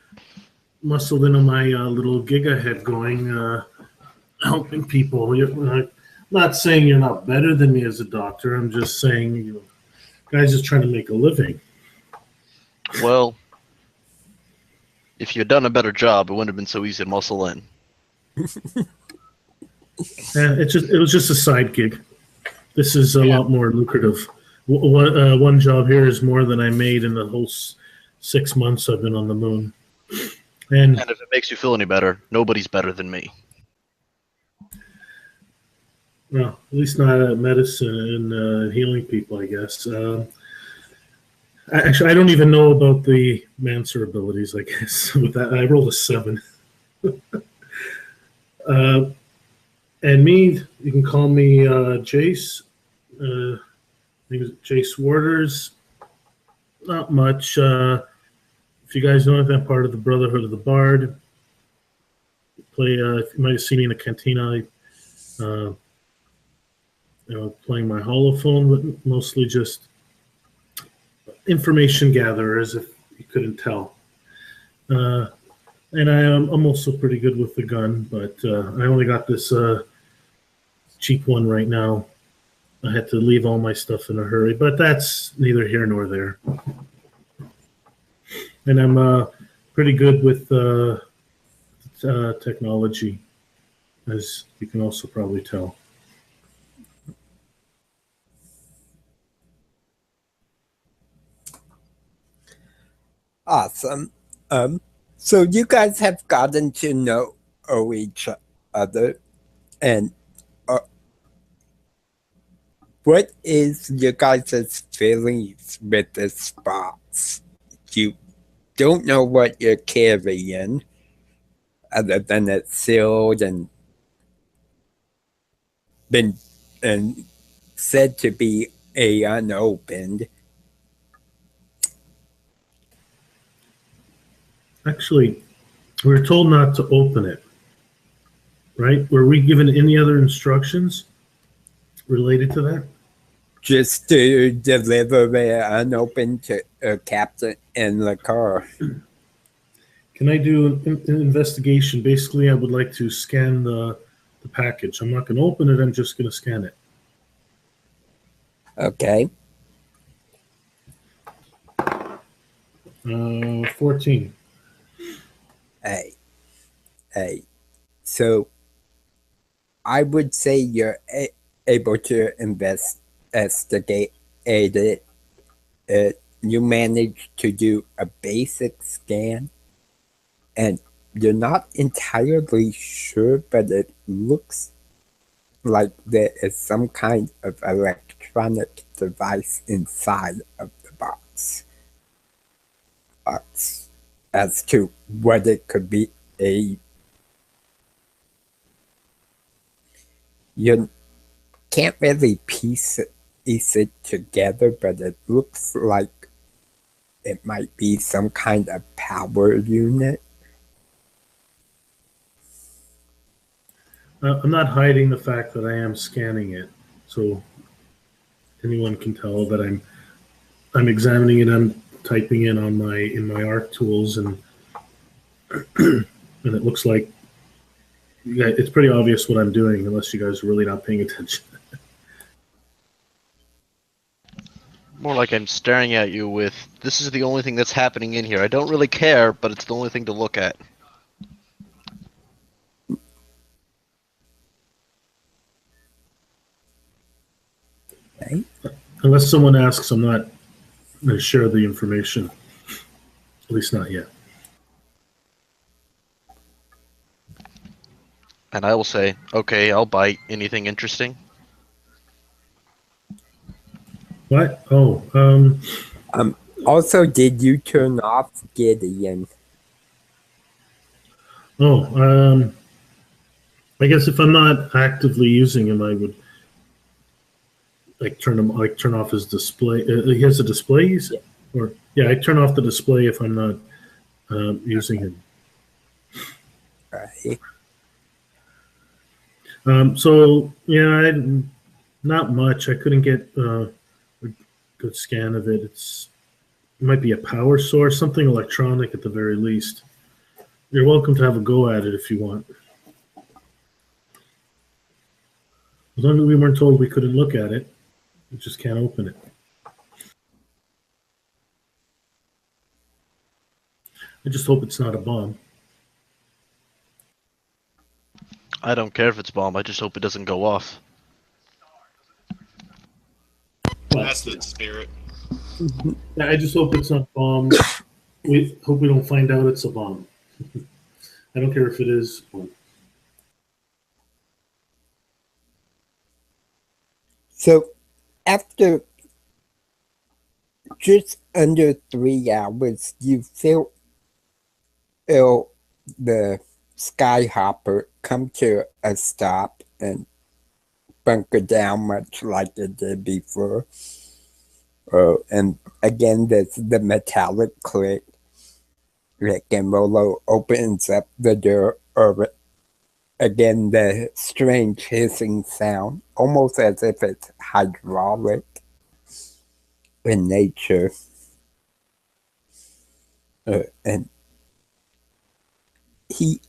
muscled in on my little gigahead going, helping people. I'm not saying you're not better than me as a doctor. I'm just saying, guys just trying to make a living. Well, if you had done a better job, it wouldn't have been so easy to muscle in. It was just a side gig. This is a lot more lucrative. One job here is more than I made in the whole 6 months I've been on the moon. And if it makes you feel any better, nobody's better than me. Well, at least not at medicine and healing people, I guess. Actually, I don't even know about the Manser abilities, I guess. With that, I rolled a 7. And me, you can call me Jace. Name is Jace Waters. Not much. If you guys know anything, I'm part of the Brotherhood of the Bard. You might have seen me in the cantina. playing my holophone, but mostly just information gatherers, if you couldn't tell. And I'm also pretty good with the gun, but I only got this cheap one right now. I had to leave all my stuff in a hurry, but that's neither here nor there. And I'm pretty good with technology, as you can also probably tell. Awesome. So you guys have gotten to know each other, and what is your guys' feelings with the spots? You don't know what you're carrying, other than it's sealed and been and said to be unopened. Actually, we were told not to open it, right? Were we given any other instructions related to that? Just to deliver it unopened to a captain in the car. Can I do an investigation? Basically, I would like to scan the package. I'm not going to open it. I'm just going to scan it. Okay. 14. Hey. So I would say you're able to investigate it. You managed to do a basic scan, and you're not entirely sure, but it looks like there is some kind of electronic device inside of the box. As to what it could be, you can't really piece it together, but it looks like it might be some kind of power unit. I'm not hiding the fact that I am scanning it, so anyone can tell that I'm examining it. I'm typing in my art tools, and and it looks like it's pretty obvious what I'm doing, unless you guys are really not paying attention. More like I'm staring at you with, this is the only thing that's happening in here. I don't really care, but it's the only thing to look at. Okay. Unless someone asks, I'm not going to share the information. At least not yet. And I will say, okay, I'll bite. Anything interesting? What? Oh, Also, did you turn off Gideon? Oh, I guess if I'm not actively using him, I would turn off his display. He has a display, you said? Or yeah, I turn off the display if I'm not using him. Right. So yeah, not much. I couldn't get a good scan of it. It might be a power source, something electronic at the very least. You're welcome to have a go at it if you want. As long as we weren't told we couldn't look at it, we just can't open it. I just hope it's not a bomb. I don't care if it's bomb. I just hope it doesn't go off. That's the spirit. I just hope it's not a bomb. We hope we don't find out it's a bomb. I don't care if it is one. So, after just under 3 hours, you feel the Skyhopper come to a stop and bunker down much like it did before. And again, there's the metallic click. Rick and Rolo opens up the door, or Again, the strange hissing sound, almost as if it's hydraulic in nature. And he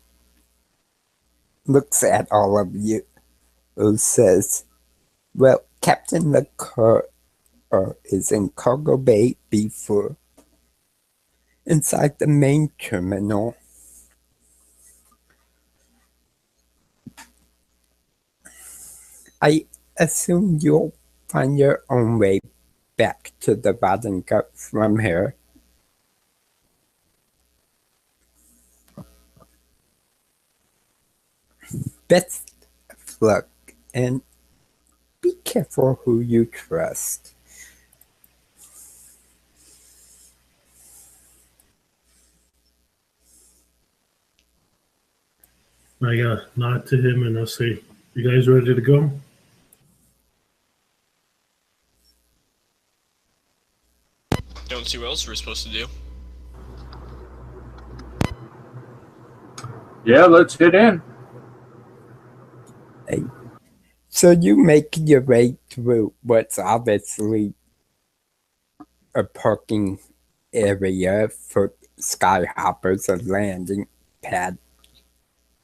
looks at all of you who says, well, Captain LeCoeur is in Cargo Bay B4, inside the main terminal. I assume you'll find your own way back to the harbinger from here. Best of luck, and be careful who you trust. I nod to him and I'll say, "You guys ready to go?" Don't see what else we're supposed to do. Yeah, let's get in. Hey. So you make your way through what's obviously a parking area for skyhoppers, a landing pad,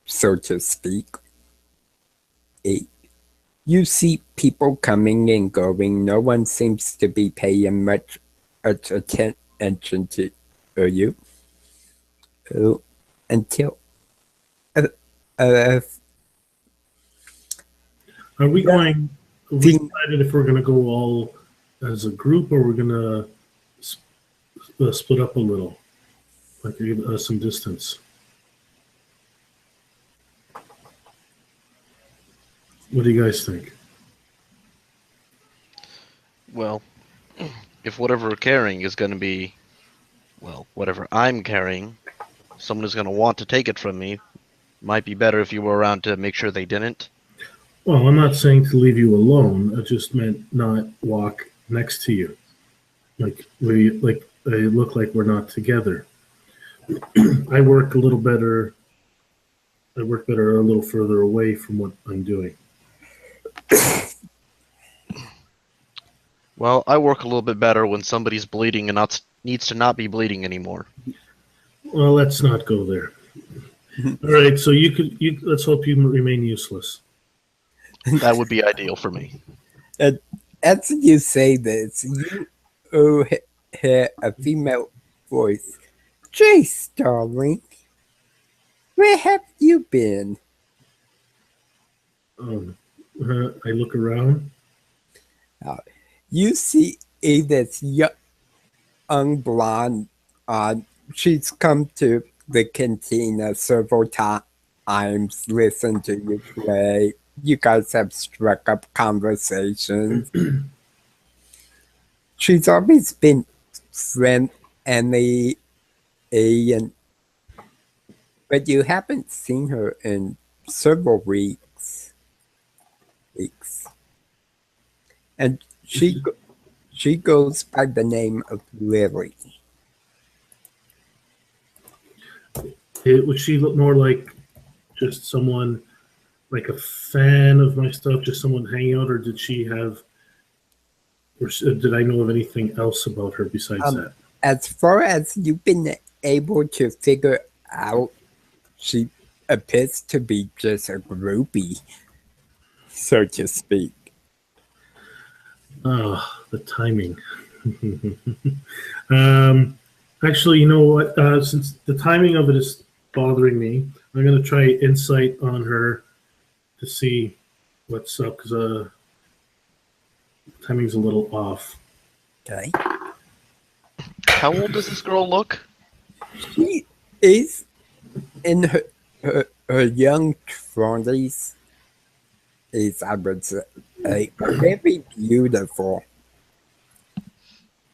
so to speak. You see people coming and going. No one seems to be paying much attention to you until Are we going? We decided if we're going to go all as a group, or we're going to split up a little, like some distance. What do you guys think? Well, if whatever we're carrying is going to be, well, whatever I'm carrying, someone is going to want to take it from me. Might be better if you were around to make sure they didn't. Well, I'm not saying to leave you alone. I just meant not walk next to you. Like they look like we're not together. I work better a little further away from what I'm doing. Well, I work a little bit better when somebody's bleeding and needs to not be bleeding anymore. Well, let's not go there. All right, so let's hope you remain useless. That would be ideal for me. As you say this, you hear a female voice. Jace, darling, where have you been? I look around. You see this young blonde. She's come to the cantina several times, listened to you play. You guys have struck up conversations. She's always been friendly, but you haven't seen her in several weeks. And she goes by the name of Lily. Would she look more like just someone, like a fan of my stuff, just someone hanging out, or did she have, or did I know of anything else about her besides that? As far as you've been able to figure out, she appears to be just a groupie, so to speak. Oh, the timing. Actually, you know what? Since the timing of it is bothering me, I'm going to try insight on her to see what's up, because timing's a little off. Okay. How old does this girl look? She is in her young 20s. I would say, very beautiful.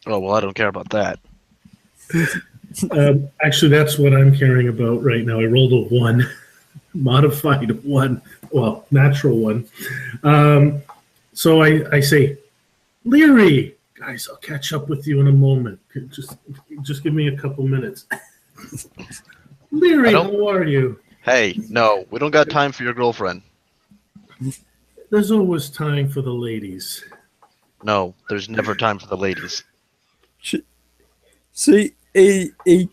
Oh, well, I don't care about that. Actually, that's what I'm caring about right now. I rolled a 1, modified 1, well, natural 1. So I say, Leary, guys, I'll catch up with you in a moment. Just give me a couple minutes. Leary, how are you? Hey, no, we don't got time for your girlfriend. There's always time for the ladies. No, there's never time for the ladies. He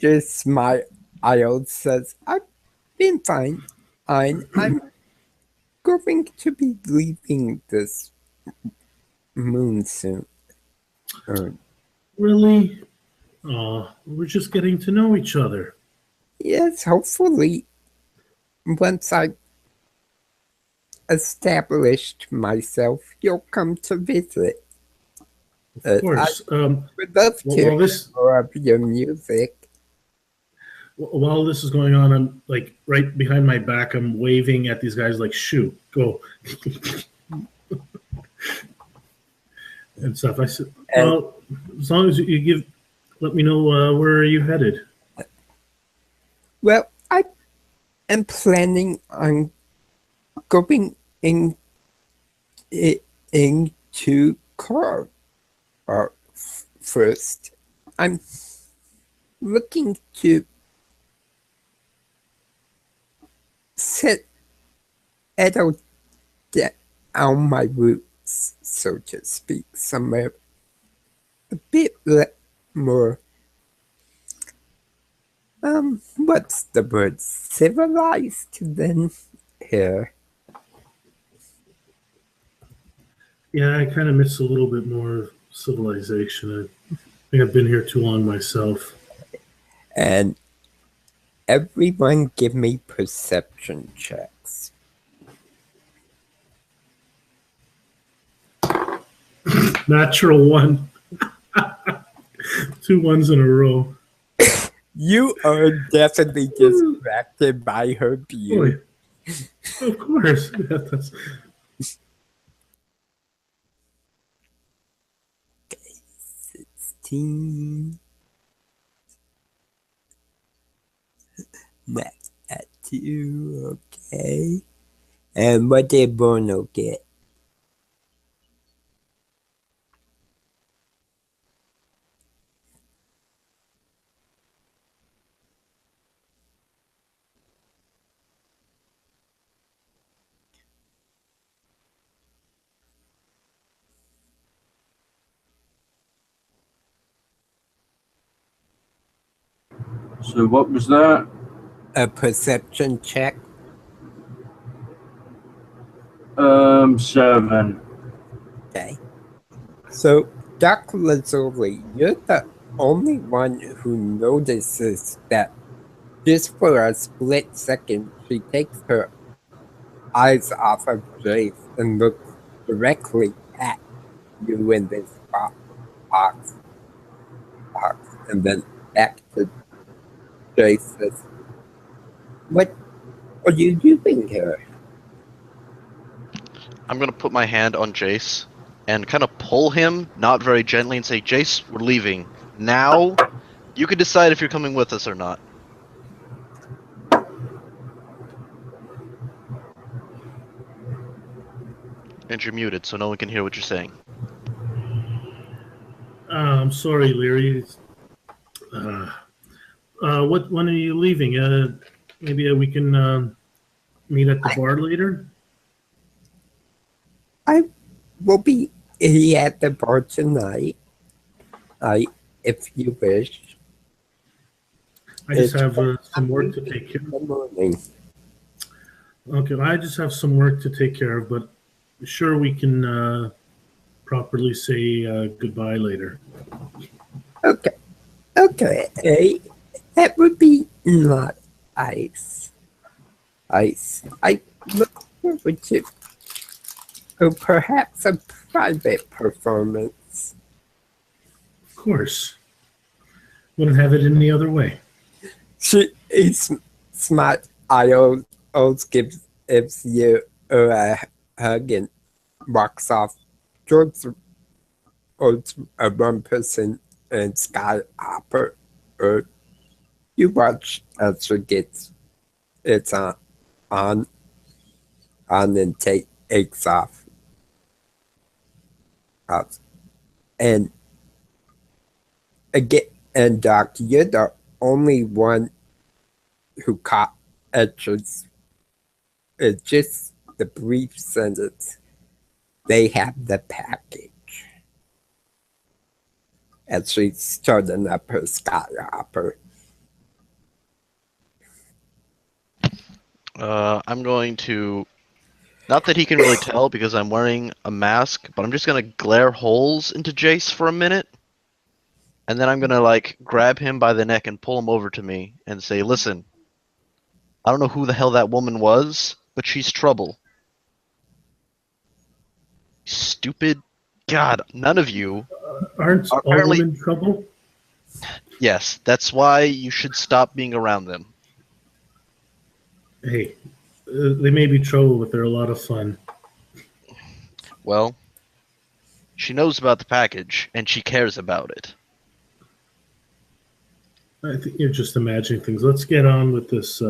just smiled, says, I've been fine. I'm going to be leaving this moon soon. Really? Oh, we're just getting to know each other. Yes, hopefully, once I established myself, you'll come to visit. Of course. I would love to While this more of your music. while this is going on, I'm like right behind my back. I'm waving at these guys like, "Shoot, go!" and stuff. I said, "Well, as long as you let me know where are you headed." Well, I am planning on going into car first. I'm looking to settle down my roots, so to speak, somewhere a bit more, what's the word, civilized than here. Yeah, I kind of miss a little bit more civilization. I think I've been here too long myself. And everyone give me perception checks. Natural one. 2 ones in a row. You are definitely distracted by her beauty. Boy, of course. Yeah, that's... Okay, 16. That's at 2, okay. And what did Bruno get? So what was that? A perception check. 7. Okay. So, Dr. Lazuli, you're the only one who notices that just for a split second, she takes her eyes off of Jace and looks directly at you in this box, and then back to Jace says, what are you doing here? I'm gonna put my hand on Jace and kind of pull him, not very gently, and say, Jace, we're leaving. Now, you can decide if you're coming with us or not. And you're muted, so no one can hear what you're saying. I'm sorry, Leary. When are you leaving? Maybe we can meet at the bar later? I will be at the bar tonight, if you wish. I just have some work to take care of. In the morning. Okay, I just have some work to take care of, but sure we can properly say goodbye later. Okay, that would be not ice. I look forward to perhaps a private performance. Of course. Wouldn't have it any other way. He's smart. I always gives you a hug and walks off towards a one person in Sky Hopper. You watch as she gets it's on and takes off. And again, and Doc, you're the only one who caught it's just the brief sentence, they have the package. As she's starting up her skyhopper. I'm going to. Not that he can really tell because I'm wearing a mask, but I'm just gonna glare holes into Jace for a minute. And then I'm gonna, like, grab him by the neck and pull him over to me and say, listen, I don't know who the hell that woman was, but she's trouble. Stupid. God, none of you. Aren't all Apparently- women trouble? Yes, that's why you should stop being around them. Hey, they may be trouble, but they're a lot of fun. Well, she knows about the package, and she cares about it. I think you're just imagining things. Let's get on with this.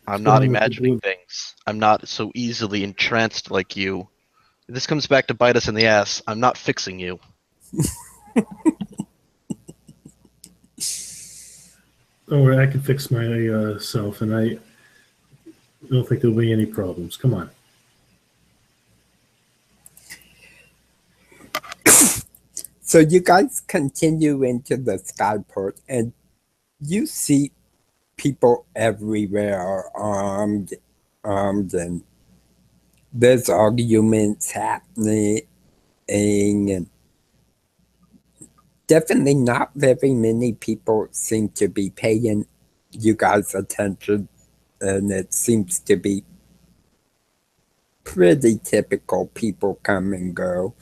I'm not imagining things. I'm not so easily entranced like you. If this comes back to bite us in the ass, I'm not fixing you. Don't worry, I can fix myself, and I don't think there'll be any problems. Come on. So you guys continue into the skyport, and you see people everywhere armed, and there's arguments happening, and definitely not very many people seem to be paying you guys attention, and it seems to be pretty typical. People come and go.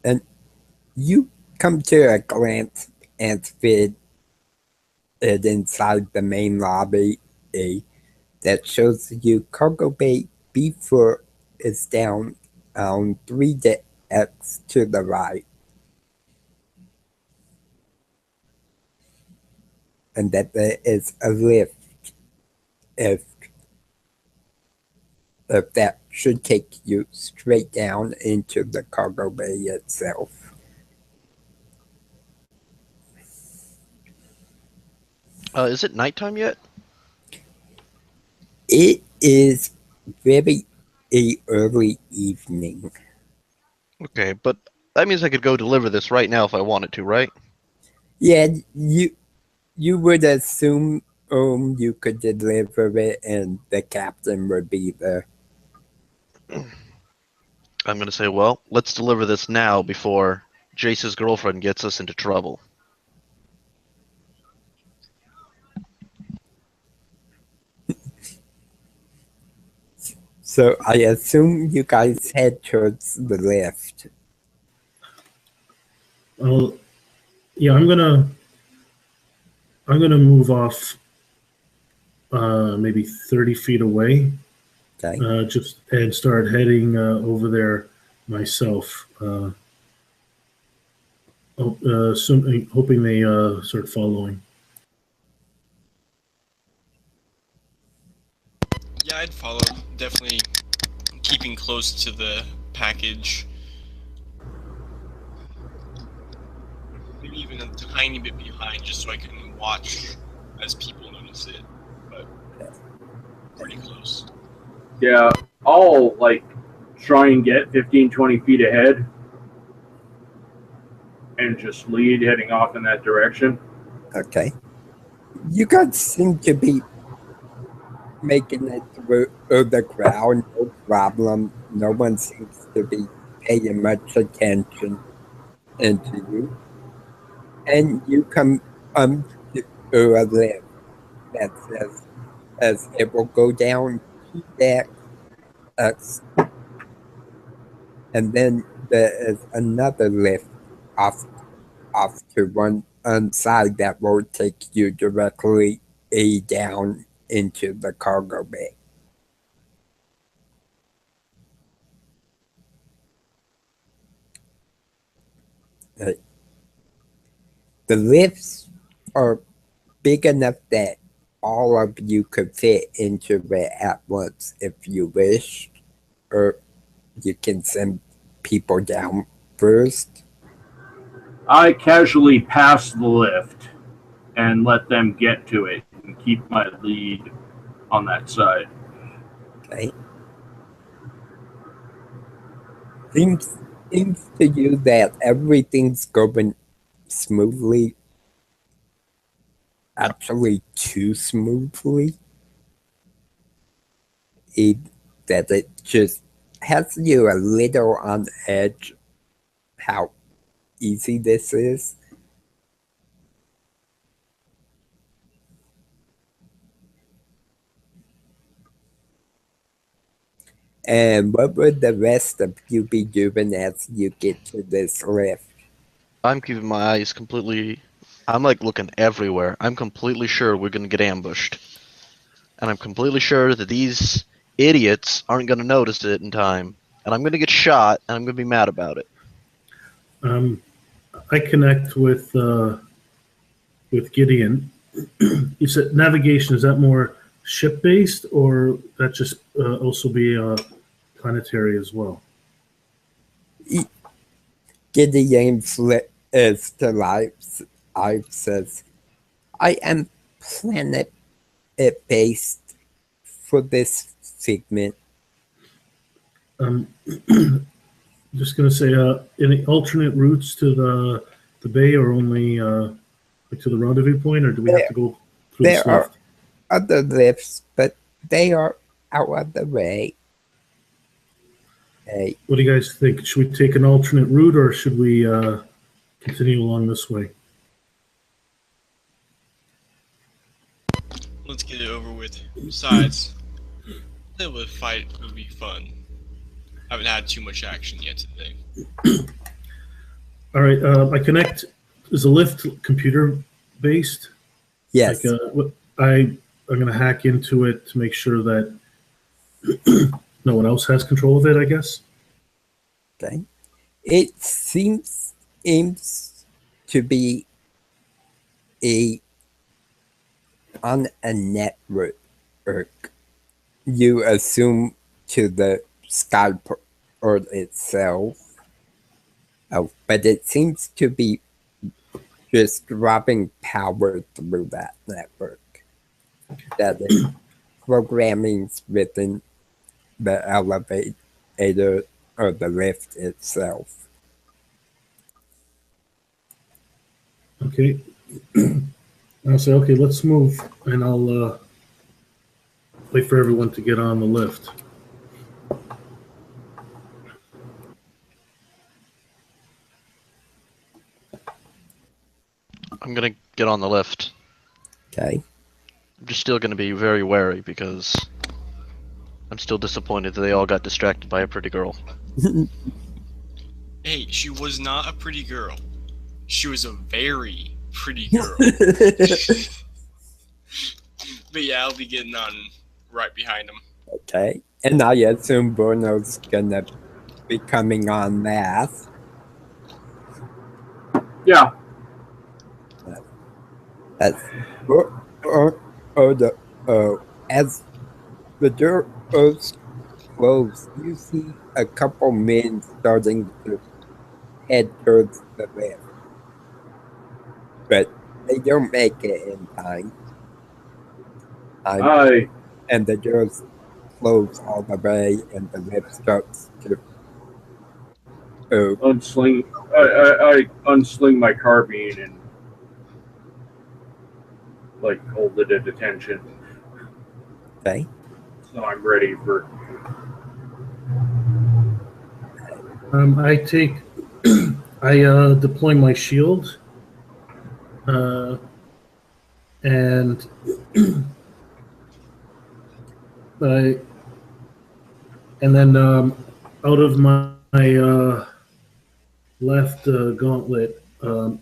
And you come to a glance and fit it inside the main lobby that shows you cargo bay B4 is down on 3 decks to the right. And that there is a lift if that should take you straight down into the cargo bay itself. Is it nighttime yet? It is very early evening. Okay, but that means I could go deliver this right now if I wanted to, right? Yeah, you would assume you could deliver it and the captain would be there. I'm gonna say, well, let's deliver this now before Jace's girlfriend gets us into trouble. So I assume you guys head towards the lift. Well, yeah, I'm gonna move off maybe 30 feet away, Okay. just and start heading over there myself. Hoping they start following. Yeah, I'd follow. Definitely keeping close to the package. Maybe even a tiny bit behind, just so I can watch as people notice it. But pretty close. Yeah, I'll like try and get 15, 20 feet ahead and just lead heading off in that direction. Okay. You guys seem to be making it through the crowd, no problem. No one seems to be paying much attention into you. And you come to a lift that says as it will go down 2 decks, and then there is another lift off to one side that will take you directly down into the cargo bay. The lifts are big enough that all of you could fit into it at once if you wish, or you can send people down first. I casually pass the lift and let them get to it and keep my lead on that side. Okay. Seems to you that everything's going smoothly. Actually, too smoothly. That it just has you a little on edge how easy this is. And what would the rest of you be doing as you get to this lift? I'm keeping my eyes completely. I'm like looking everywhere. I'm completely sure we're gonna get ambushed, and I'm completely sure that these idiots aren't gonna notice it in time, and I'm gonna get shot, and I'm gonna be mad about it. I connect with Gideon. You said navigation, is that more ship based, or that just also be planetary as well? Gideon is to life says, I am planet based for this segment. Just going to say, any alternate routes to the bay, or only like to the rendezvous point, or do we have to go through this There are lift? other lifts, but they are out of the way. Hey, What do you guys think? Should we take an alternate route, or should we continue along this way? Let's get it over with. Besides, a little bit of fight would be fun. Haven't had too much action yet today. All right, I connect. Is a lift computer based? yes. Like, I'm going to hack into it to make sure that no one else has control of it, I guess. Okay. It aims to be on a network. You assume to the Skyport itself, but it seems to be just dropping power through that network. That is programming's within the elevator or the lift itself. Okay. I'll say, okay, let's move, and I'll wait for everyone to get on the lift. I'm gonna get on the lift. Okay. I'm just still gonna be very wary because I'm still disappointed that they all got distracted by a pretty girl. Hey, she was not a pretty girl. She was a very pretty girl. But yeah, I'll be getting on right behind him. Okay. And I assume Bruno's gonna be coming on math. Yeah. As as the doors close, you see a couple men starting to head towards the lift, but they don't make it in time. And the doors close all the way, and the lift starts to unsling. I unsling my carbine and like hold it at attention. Okay. So I'm ready for. I take, I deploy my shield, and I, and then out of my left gauntlet, a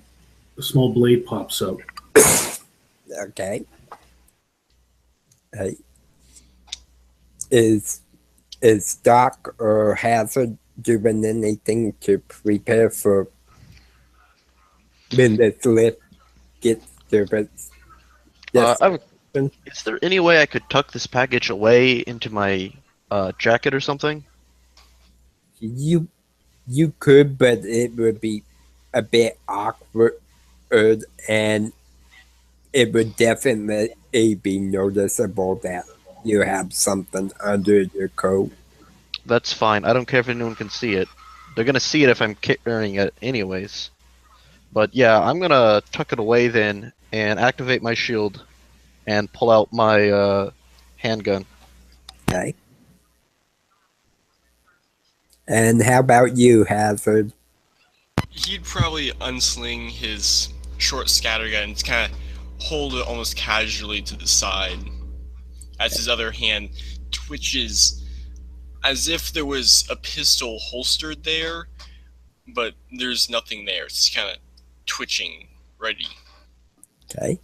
small blade pops out. Okay. Hey. Is Doc or Hazard doing anything to prepare for when this lift gets to its Is there any way I could tuck this package away into my jacket or something? You could, but it would be a bit awkward, and it would definitely be noticeable that you have something under your coat. That's fine. I don't care if anyone can see it. They're gonna see it if I'm carrying it anyways. But yeah, I'm gonna tuck it away then and activate my shield and pull out my handgun. Okay. And how about you, Hazard? He'd probably unsling his short scattergun and kind of hold it almost casually to the side as his other hand twitches as if there was a pistol holstered there, but there's nothing there. It's kind of twitching, ready. Okay.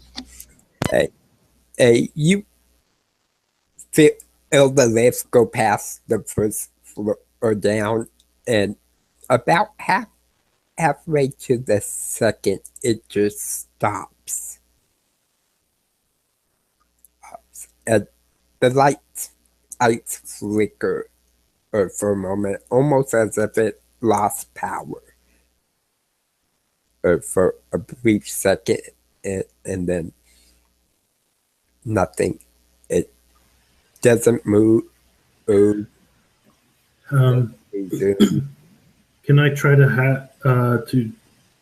You feel the lift go past the first floor or down, and about halfway to the second, it just stops. And the lights flicker for a moment, almost as if it lost power for a brief second, and then nothing. It doesn't move. Can I try to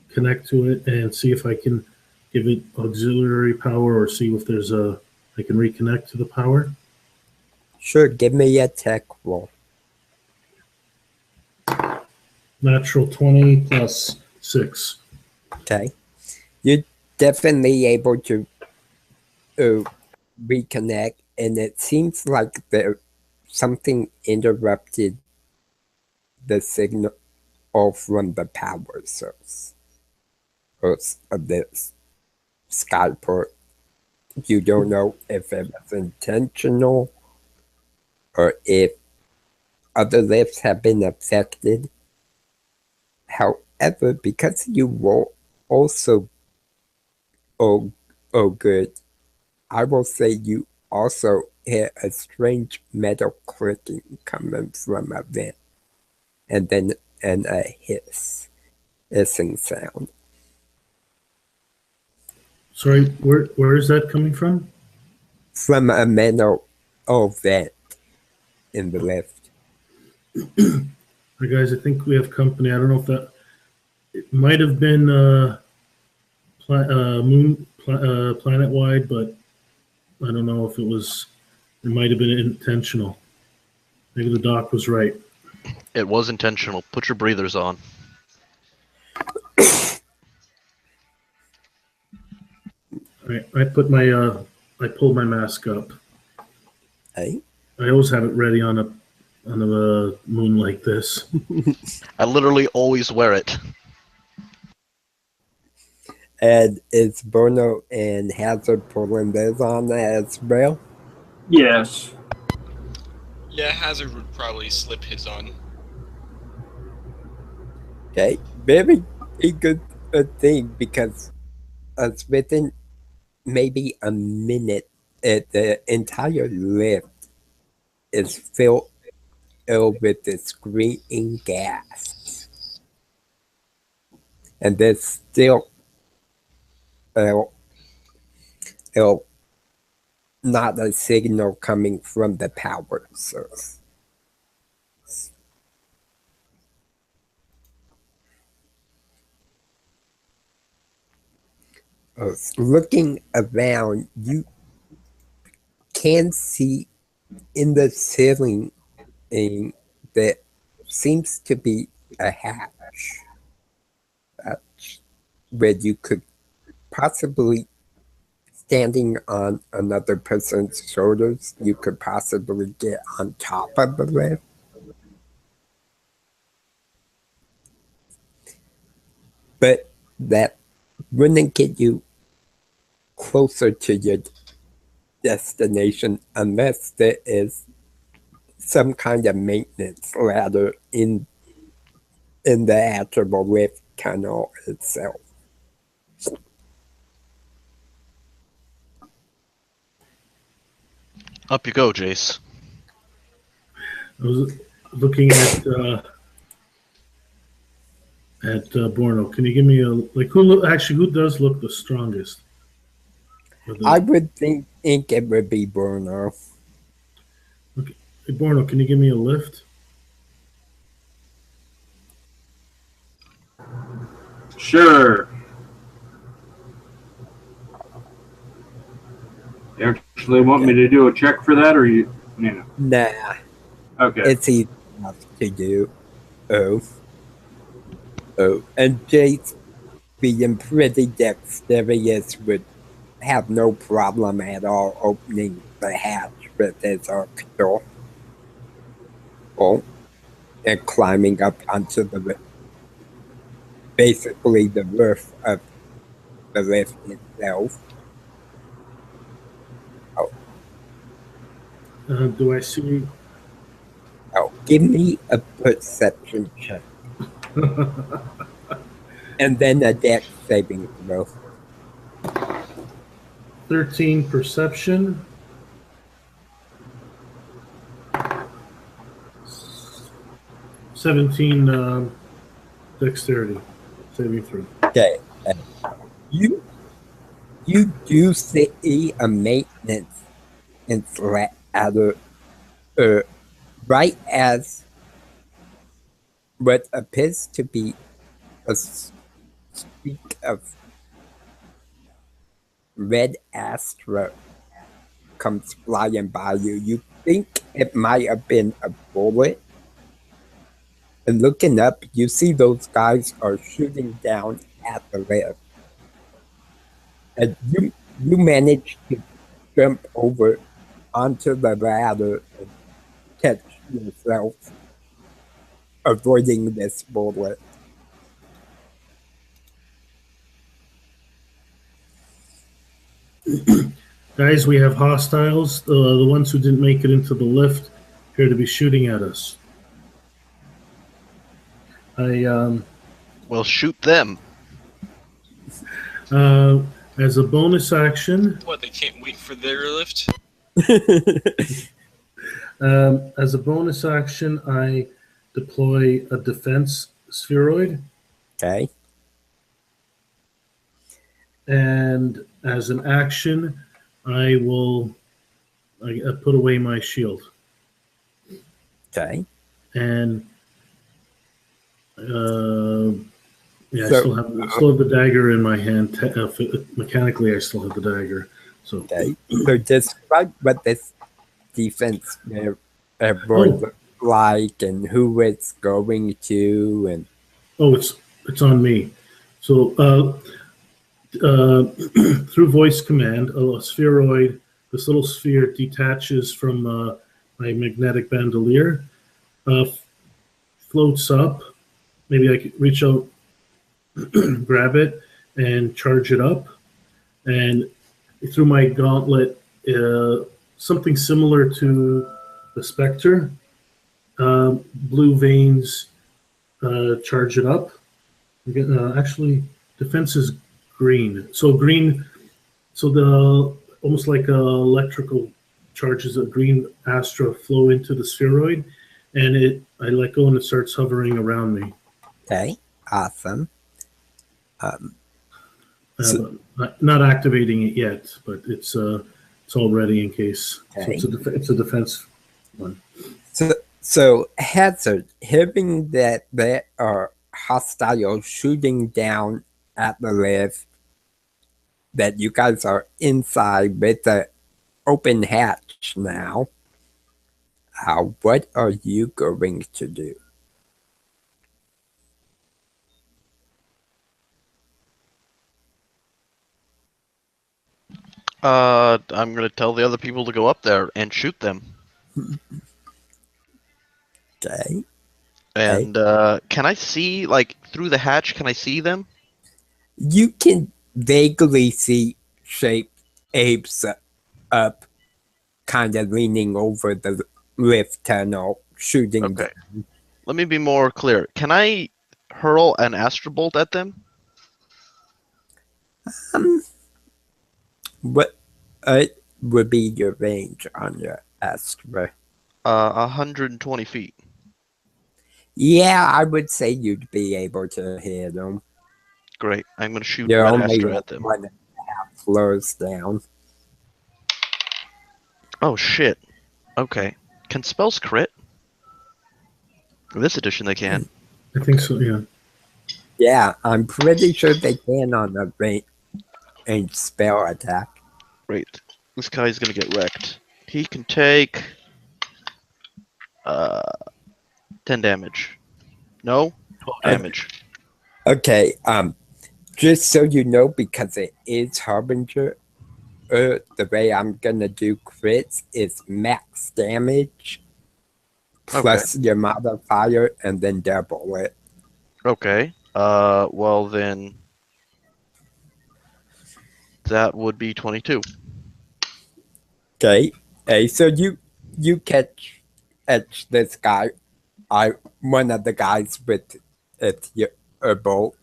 connect to it and see if I can give it auxiliary power, or see if I can reconnect to the power? Sure, give me a tech roll. Natural 20 plus 6. Okay. You're definitely able to reconnect, and it seems like something interrupted the signal from the power source of this skyport. You don't know if it was intentional or if other lifts have been affected. However, because you were also good, I will say you also hear a strange metal clicking coming from a vent, and then a hissing sound. Sorry, where is that coming from? From a metal vent in the lift. Hey guys, I think we have company. I don't know if it might have been planet wide, but I don't know if it might have been intentional. Maybe the doc was right. It was intentional. Put your breathers on. All right, I pulled my mask up. Hey? I always have it ready on a moon like this. I literally always wear it. And is Bono and Hazard pulling theirs on as well? Yes. Yeah, Hazard would probably slip his on. Okay, very good thing, because within maybe a minute, the entire lift is filled with this green gas, and there's still not a signal coming from the power source. Looking around, you can see in the ceiling that seems to be a hatch where you could possibly, standing on another person's shoulders, you could possibly get on top of the lift. But that wouldn't get you closer to your destination unless there is some kind of maintenance ladder in the actual lift tunnel itself. Up you go, Jace. I was looking at at Borno. Can you give me who does look the strongest? I would think it would be Bruno. Okay. Hey, Borno, can you give me a lift? Sure. You actually want me to do a check for that, or you know? Nah, Okay. it's easy enough to do. And Jace being pretty dexterous would have no problem at all opening the hatch with his orchestra. And climbing up onto basically the roof of the lift itself. Do I see? Give me a perception check. And then a dex saving throw. 13 perception. 17 dexterity saving throw. Okay. You do see a maintenance installer right as what appears to be a streak of red astro comes flying by you. You think it might have been a bullet. And looking up, you see those guys are shooting down at the lift. And you manage to jump over onto the ladder and catch yourself, avoiding this bullet. Guys, we have hostiles. The ones who didn't make it into the lift appear to be shooting at us. We'll shoot them. As a bonus action, What, they can't wait for their lift? as a bonus action, I deploy a defense spheroid, Okay. and as an action, I put away my shield, Okay. and I So- still have the dagger in my hand. Mechanically, I still have the dagger. So Okay. So describe what this defense board looks like and who it's going to and it's on me. So through voice command, a spheroid, this little sphere detaches from my magnetic bandolier, floats up. Maybe I could reach out, grab it, and charge it up. And through my gauntlet, something similar to the Spectre, blue veins charge it up. Actually, defense is green. So green, so the almost like electrical charges of green astra flow into the spheroid, and I let go and it starts hovering around me. okay. Awesome. Not activating it yet, but it's all ready in case. Okay. So it's a defense one. So Hazard, hearing that there are hostiles shooting down at the lift, that you guys are inside with the open hatch now, what are you going to do? I'm gonna tell the other people to go up there and shoot them. Okay. And can I see, like, through the hatch? Can I see them? You can vaguely see shape apes up, kind of leaning over the lift tunnel, shooting. Okay. Let me be more clear. Can I hurl an astrobolt at them? What would be your range on your Astra? 120 feet. Yeah, I would say you'd be able to hit them. Great. I'm gonna shoot You're Red only Astra at them. 1.5 floors down. Oh shit. Okay. Can spells crit? In this edition, they can. I think so. Yeah. Yeah, I'm pretty sure they can on a range spell attack. Great. This guy's gonna get wrecked. He can take 10 damage. No? 12 damage. Okay, just so you know, because it is harbinger, the way I'm gonna do crits is max damage plus your modifier and then double it. Okay. Well then, that would be 22. Okay. Hey, so you catch this guy, one of the guys with your bolt,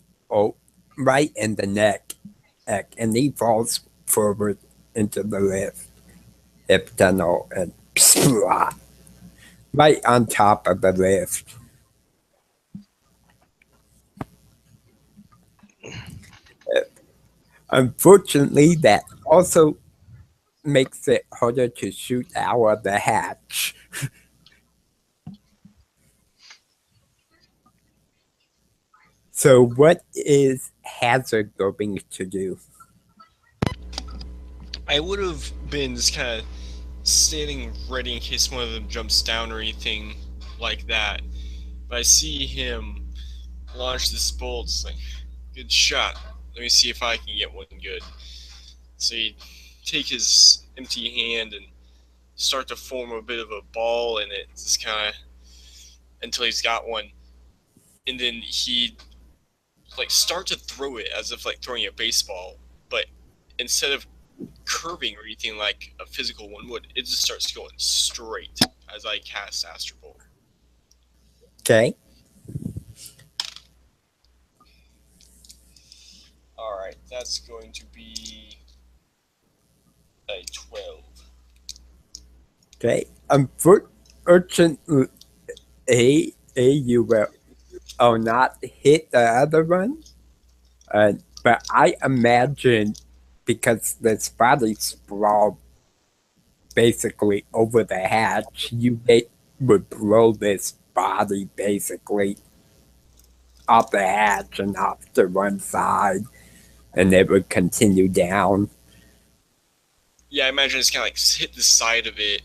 right in the neck, and he falls forward into the lift tunnel and right on top of the lift. Unfortunately, that also makes it harder to shoot out of the hatch. So what is Hazard going to do? I would have been just kind of standing ready in case one of them jumps down or anything like that. But I see him launch this bolt. It's like, good shot. Let me see if I can get one good. So he take his empty hand and start to form a bit of a ball in it, just kind of until he's got one, and then he like start to throw it as if like throwing a baseball, but instead of curving or anything like a physical one would, it just starts going straight as I cast Astral Bolt. Okay. Alright, that's going to be a 12. Okay. Unfortunately, you will not hit the other one. But I imagine because this body sprawled basically over the hatch, you would blow this body basically off the hatch and off to one side, and it would continue down. Yeah, I imagine it's kind of like hit the side of it.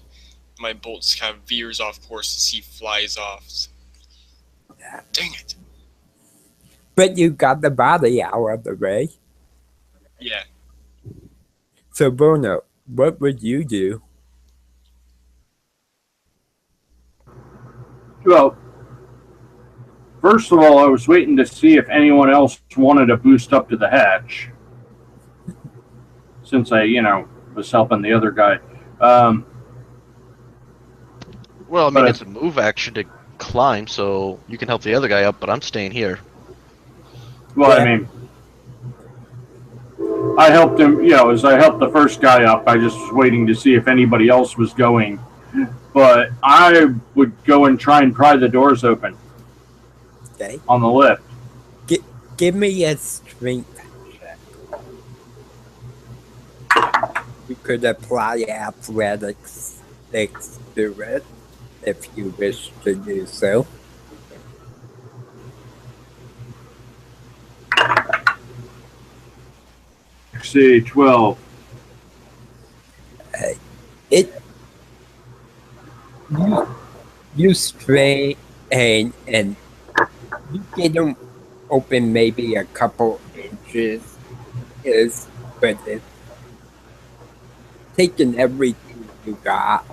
My bolt just kind of veers off course as he flies off. Yeah. Dang it. But you got the body out of the way. Yeah. So, Bruno, what would you do? Well, first of all, I was waiting to see if anyone else wanted to boost up to the hatch, since I, was helping the other guy. Well, I mean, it's a move action to climb, so you can help the other guy up, but I'm staying here. Well, yeah. I mean, I helped him, as I helped the first guy up, I just was waiting to see if anybody else was going. But I would go and try and pry the doors open. Okay. On the lift. Give me a strength check. You could apply athletics to it if you wish to do so. See, 12. You stray and you get them open maybe a couple inches, but it's taking everything you got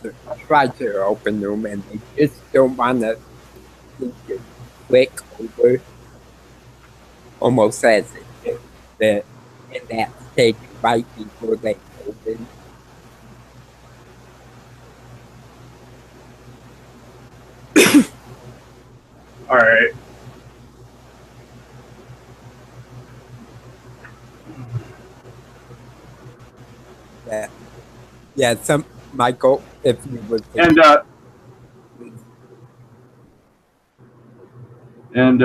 to try to open them, and they just don't want to click over, almost as if in that stage right before they open. All right. Yeah. Some Michael, if you would. And And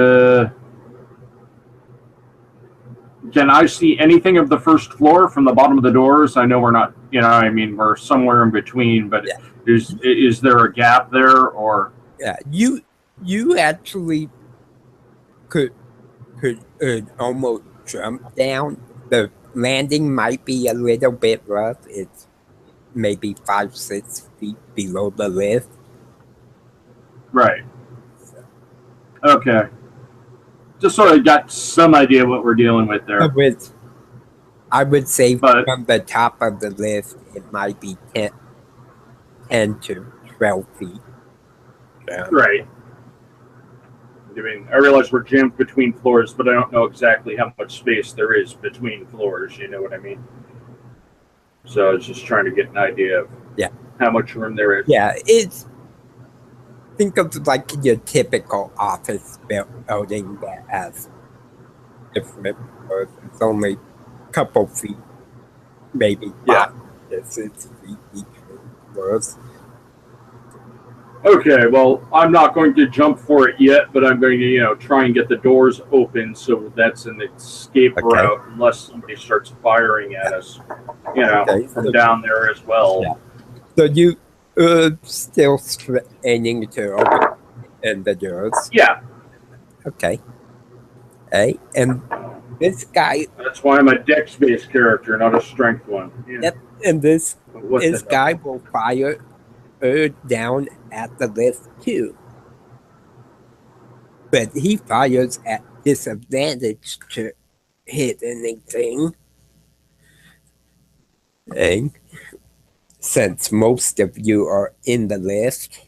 can I see anything of the first floor from the bottom of the doors? I know we're not, I mean, we're somewhere in between, but Yeah. is there a gap there, or? Yeah, you actually could almost jump down. The landing might be a little bit rough. It's maybe 5-6 feet below the lift. Right. Okay. Just sort of got some idea what we're dealing with there. I would say But- from the top of the lift, it might be 10 to 12 feet. Right. I mean, I realize we're jammed between floors, but I don't know exactly how much space there is between floors. You know what I mean? So I was just trying to get an idea of how much room there is. Yeah, think of like your typical office building that has different floors. It's only a couple feet, maybe 5 to 6 feet between floors. Okay, well, I'm not going to jump for it yet, but I'm going to, try and get the doors open so that's an escape route unless somebody starts firing at us, from down there as well. Yeah. So you still aiming to open in the doors? Yeah. Okay. Hey, and this guy. That's why I'm a dex-based character, not a strength one. Yeah. Yep, and this guy will fire down at the lift too. But he fires at disadvantage to hit anything. And since most of you are in the lift,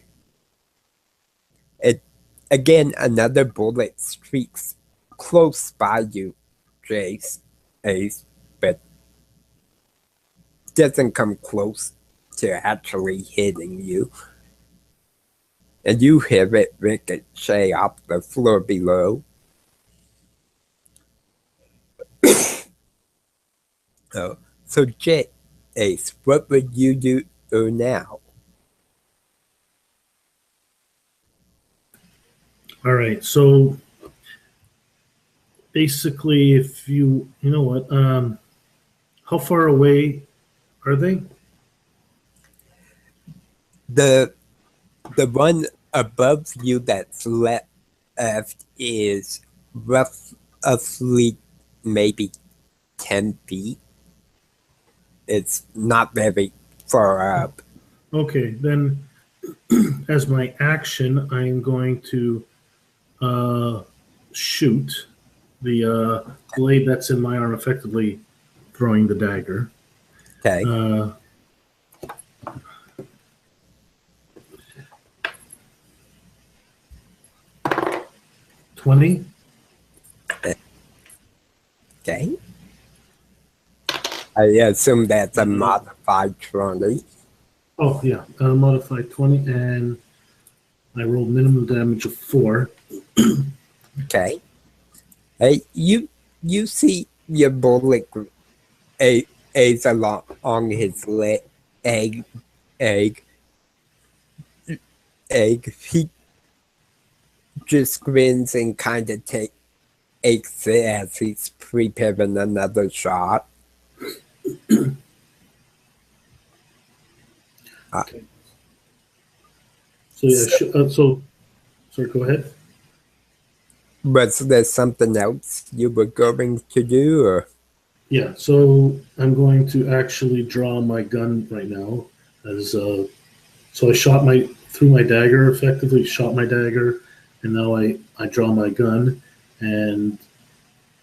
again, another bullet streaks close by you, Ace, but doesn't come close to actually hitting you. And you hear it ricochet off the floor below. So Ace, what would you do now? All right, so basically, if you know what, how far away are they? The one above you that's left is roughly maybe 10 feet. It's not very far up. Okay, then as my action, I'm going to shoot the blade that's in my arm, effectively throwing the dagger. Okay. 20. Okay. I assume that's a modified 20. Oh, yeah. Modified 20, and I rolled minimum damage of 4. Okay. Hey, you see your bullet A's along his egg. He just grins and kind of takes it as he's preparing another shot. Okay. So yeah, sorry, go ahead. Was there something else you were going to do, or? Yeah, so I'm going to actually draw my gun right now. So I threw my dagger, effectively shot my dagger, and now I draw my gun, and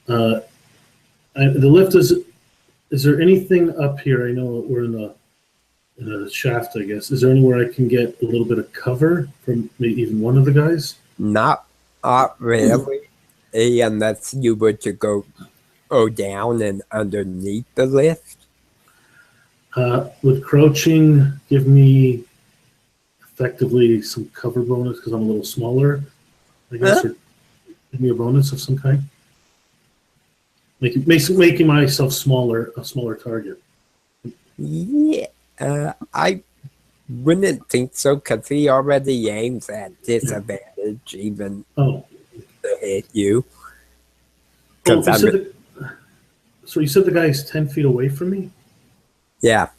the lift is there anything up here? I know we're in a shaft, I guess. Is there anywhere I can get a little bit of cover from maybe even one of the guys? Not really, unless you were to go down and underneath the lift. Would crouching give me effectively some cover bonus because I'm a little smaller, I guess, or give me a bonus of some kind? Making myself smaller, a smaller target. Yeah, I wouldn't think so because he already aims at disadvantage even. Oh. to hit you. Oh, 'Cause so you said the guy's 10 feet away from me? yeah,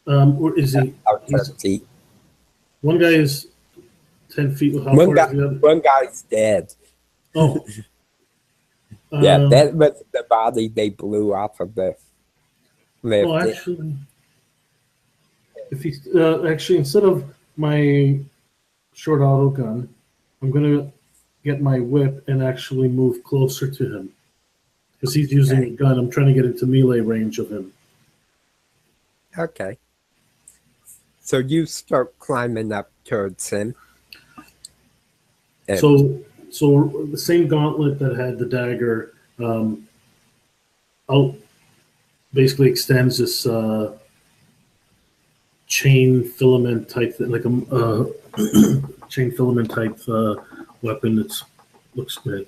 Or is he? about He's 10 feet. one guy is 10 feet. How far is the other? One guy's dead. Oh, Yeah, that was the body they blew off of the lift. oh, actually, if he's actually instead of my short auto gun, I'm gonna get my whip and actually move closer to him because he's using a gun. I'm trying to get into melee range of him. Okay. So you start climbing up towards him. And So the same gauntlet that had the dagger, out basically extends this chain filament type thing, like a chain filament type weapon. It's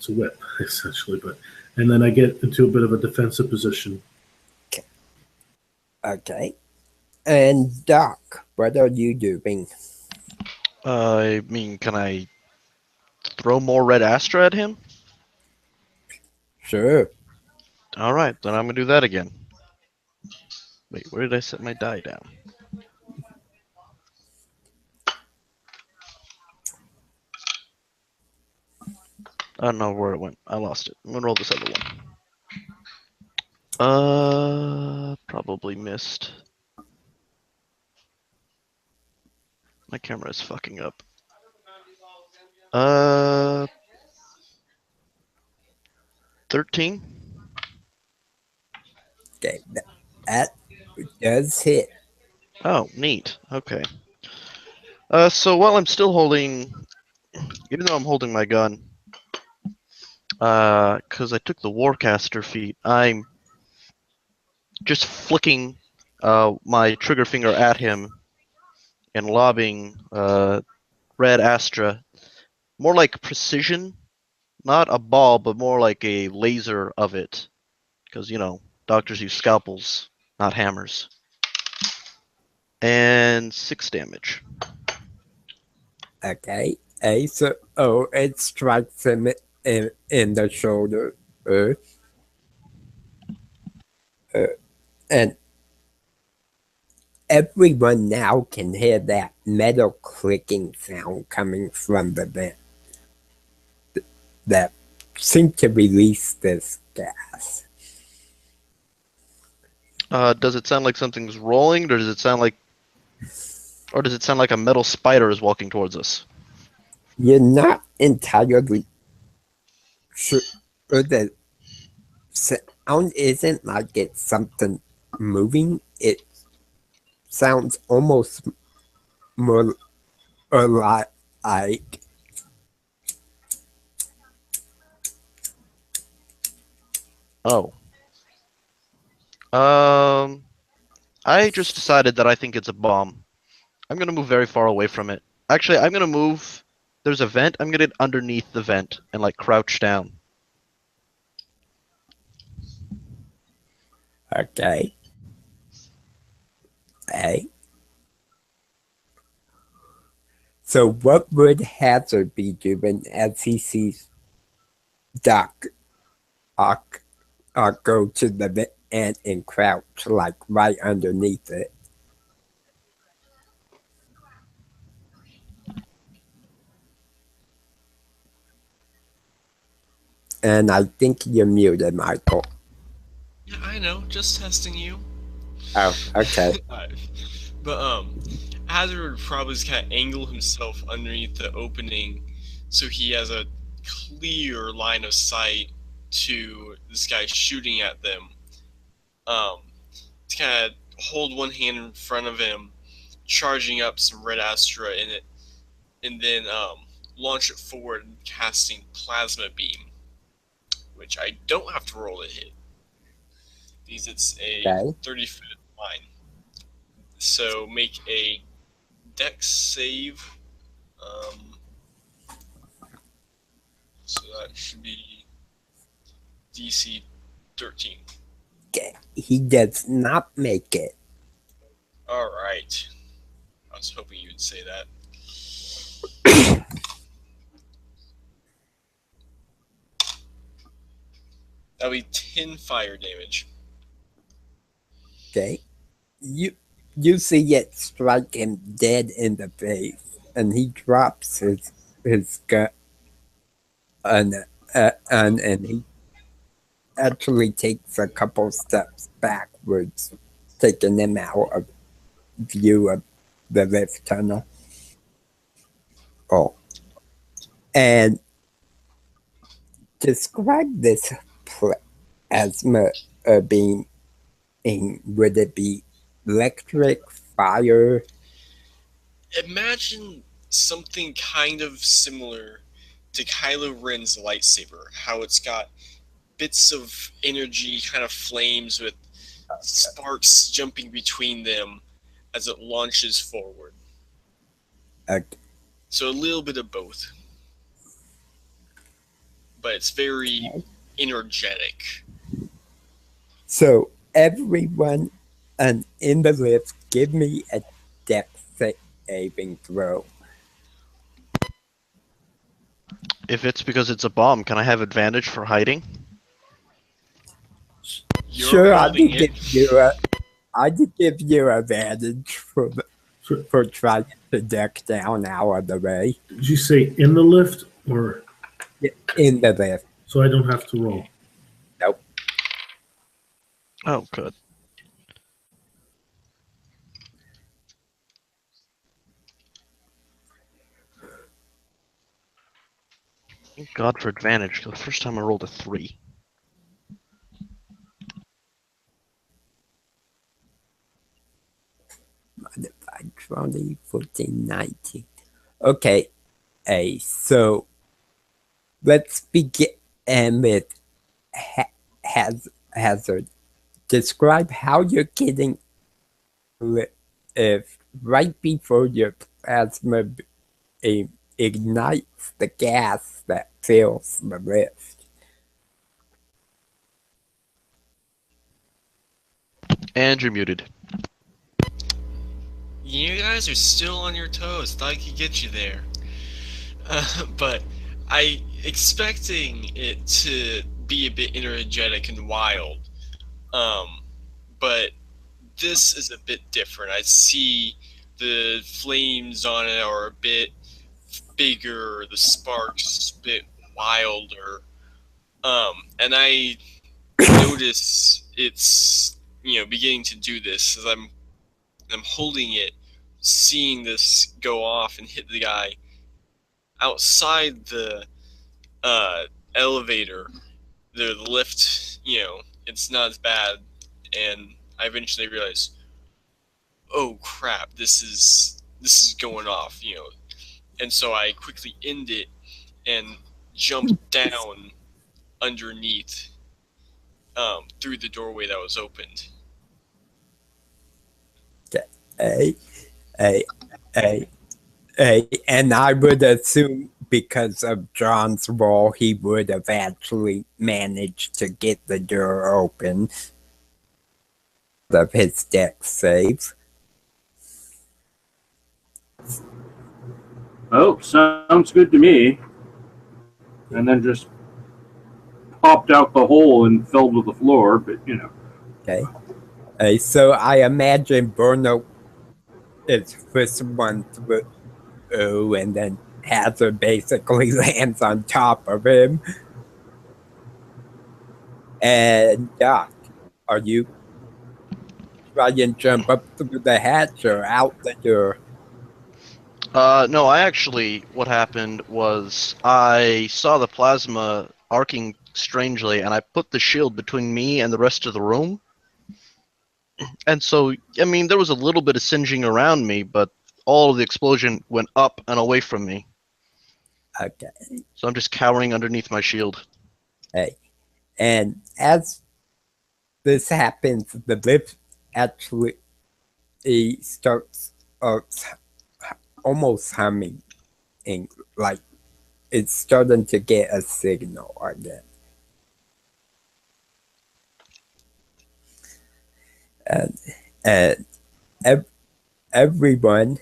a whip essentially, and then I get into a bit of a defensive position. okay. And Doc, what are you doing? I mean, can I throw more red Astra at him? Sure. All right, then I'm gonna do that again. Wait, where did I set my die down? I don't know where it went. I lost it. I'm gonna roll this other one. Probably missed. My camera is fucking up. 13? Okay. That does hit. Oh, neat. Okay. So while I'm still holding, even though I'm holding my gun, because I took the Warcaster feat, I'm just flicking my trigger finger at him and lobbing red Astra. More like precision, not a ball, but more like a laser of it. Because, you know, doctors use scalpels, not hammers. And 6 damage. Okay. So it strikes him in the shoulder. And everyone now can hear that metal clicking sound coming from the vent that seemed to release this gas. Does it sound like something's rolling, or does it sound like a metal spider is walking towards us? You're not entirely sure the sound isn't like it's something moving. It sounds almost more like Oh. I just decided that I think it's a bomb. I'm gonna move very far away from it. Actually, I'm gonna move. There's a vent. I'm gonna get underneath the vent and like crouch down. okay. Hey. So what would Hazard be doing as he sees Doc go to the vent and crouch like right underneath it? And I think you're muted, Michael. Yeah, I know, just testing you. Oh, okay. But Hazard would probably just kind of angle himself underneath the opening so he has a clear line of sight to this guy shooting at them. To kind of hold one hand in front of him, charging up some red Astra in it, and then launch it forward and casting Plasma Beam, which I don't have to roll a hit because it's a 30-foot line. So make a Dex save. So that should be DC 13. Okay. He does not make it. All right. I was hoping you'd say that. That'll be 10 fire damage. Okay. You see it strike him dead in the face, and he drops his gun, and he actually takes a couple steps backwards, taking him out of view of the lift tunnel. Oh, and describe this plasma being. Would it be electric, fire? Imagine something kind of similar to Kylo Ren's lightsaber, how it's got bits of energy, kind of flames with sparks jumping between them as it launches forward. Okay. So a little bit of both. But it's very energetic. So everyone in the lift, give me a depth saving throw. If it's because it's a bomb, can I have advantage for hiding? You're Sure, I holding did it. give you advantage for trying to duck down out of the way. Did you say in the lift or In the lift. so I don't have to roll? Nope. Oh, good. Thank God for advantage. The first time I rolled a 3. Modified 20, 14, 19. Okay. So let's begin with hazard. Describe how you're getting if right before your plasma ignites the gas that fills the lift. And you're muted. You guys are still on your toes. Thought I could get you there. But I expecting it to be a bit energetic and wild. But this is a bit different. I see the flames on it are a bit bigger, the sparks a bit wilder. And I notice it's beginning to do this as I'm holding it, seeing this go off and hit the guy outside the elevator. The lift, it's not as bad, and I eventually realize, oh crap, this is going off, and so I quickly end it and jump down underneath through the doorway that was opened. And I would assume because of John's role, he would have actually managed to get the door open of his deck save. Oh, sounds good to me. And then just popped out the hole and fell to the floor, but Okay. So I imagine Bruno is first one through, and then Hazard basically lands on top of him. And Doc, are you trying to jump up through the hatch or out the door? No, what happened was I saw the plasma arcing strangely, and I put the shield between me and the rest of the room. And so, there was a little bit of singeing around me, but all of the explosion went up and away from me. Okay. So I'm just cowering underneath my shield. Hey. And as this happens, the lift actually starts almost humming, like it's starting to get a signal again. And everyone,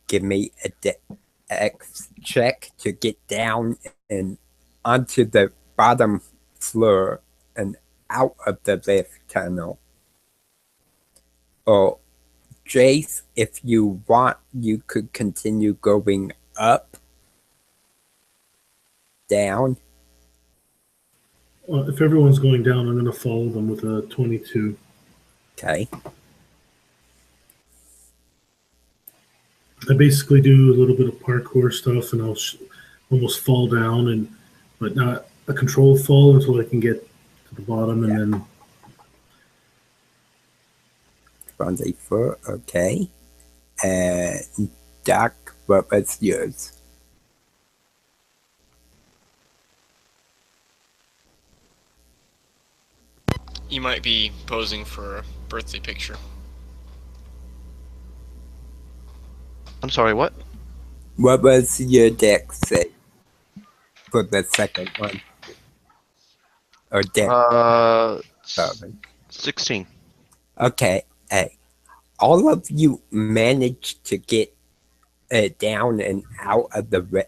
give me a dex check to get down and onto the bottom floor and out of the lift tunnel. Or Jace, if you want, you could continue going up, down. If everyone's going down, I'm going to follow them with a 22. Okay. I basically do a little bit of parkour stuff, and I'll almost fall down, but not a controlled fall until I can get to the bottom, and then 24, okay. And Doc, what was yours? You might be posing for a birthday picture. I'm sorry, what? What was your deck say for the second one? Or deck 16. Okay, hey. All of you managed to get down and out of the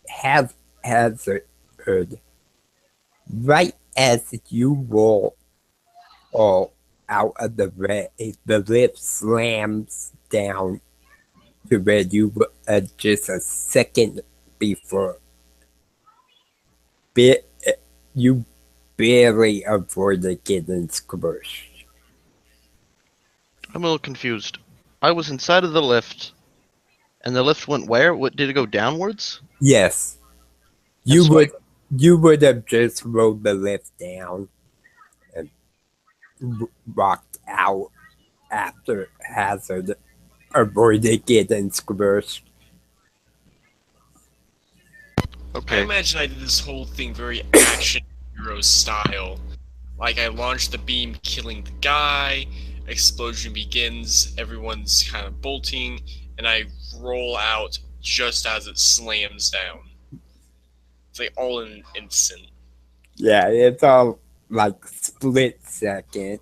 hazard. Right as you roll out of the lift slams down to where you were just a second before. You barely avoided getting squished. I'm a little confused. I was inside of the lift, and the lift went where? What, did it go downwards? Yes. You would have just rolled the lift down and rocked out after hazard, avoided getting squished. Okay. I imagine I did this whole thing very action hero style. Like I launched the beam, killing the guy. Explosion begins. Everyone's kind of bolting, and I roll out just as it slams down. It's like all in an instant. Yeah, it's all like split second.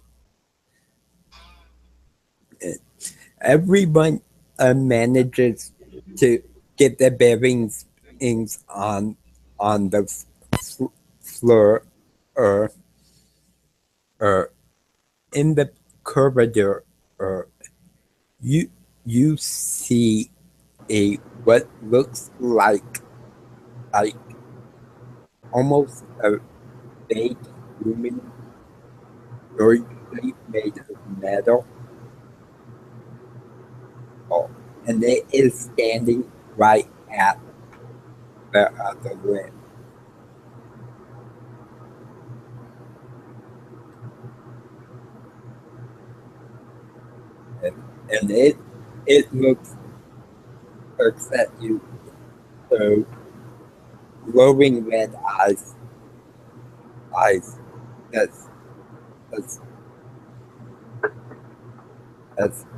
Everyone manages to get their bearings on the floor or in the corridor. You see what looks like almost a big human door made of metal. And it is standing right at the other lip. And it looks at you, so glowing red eyes as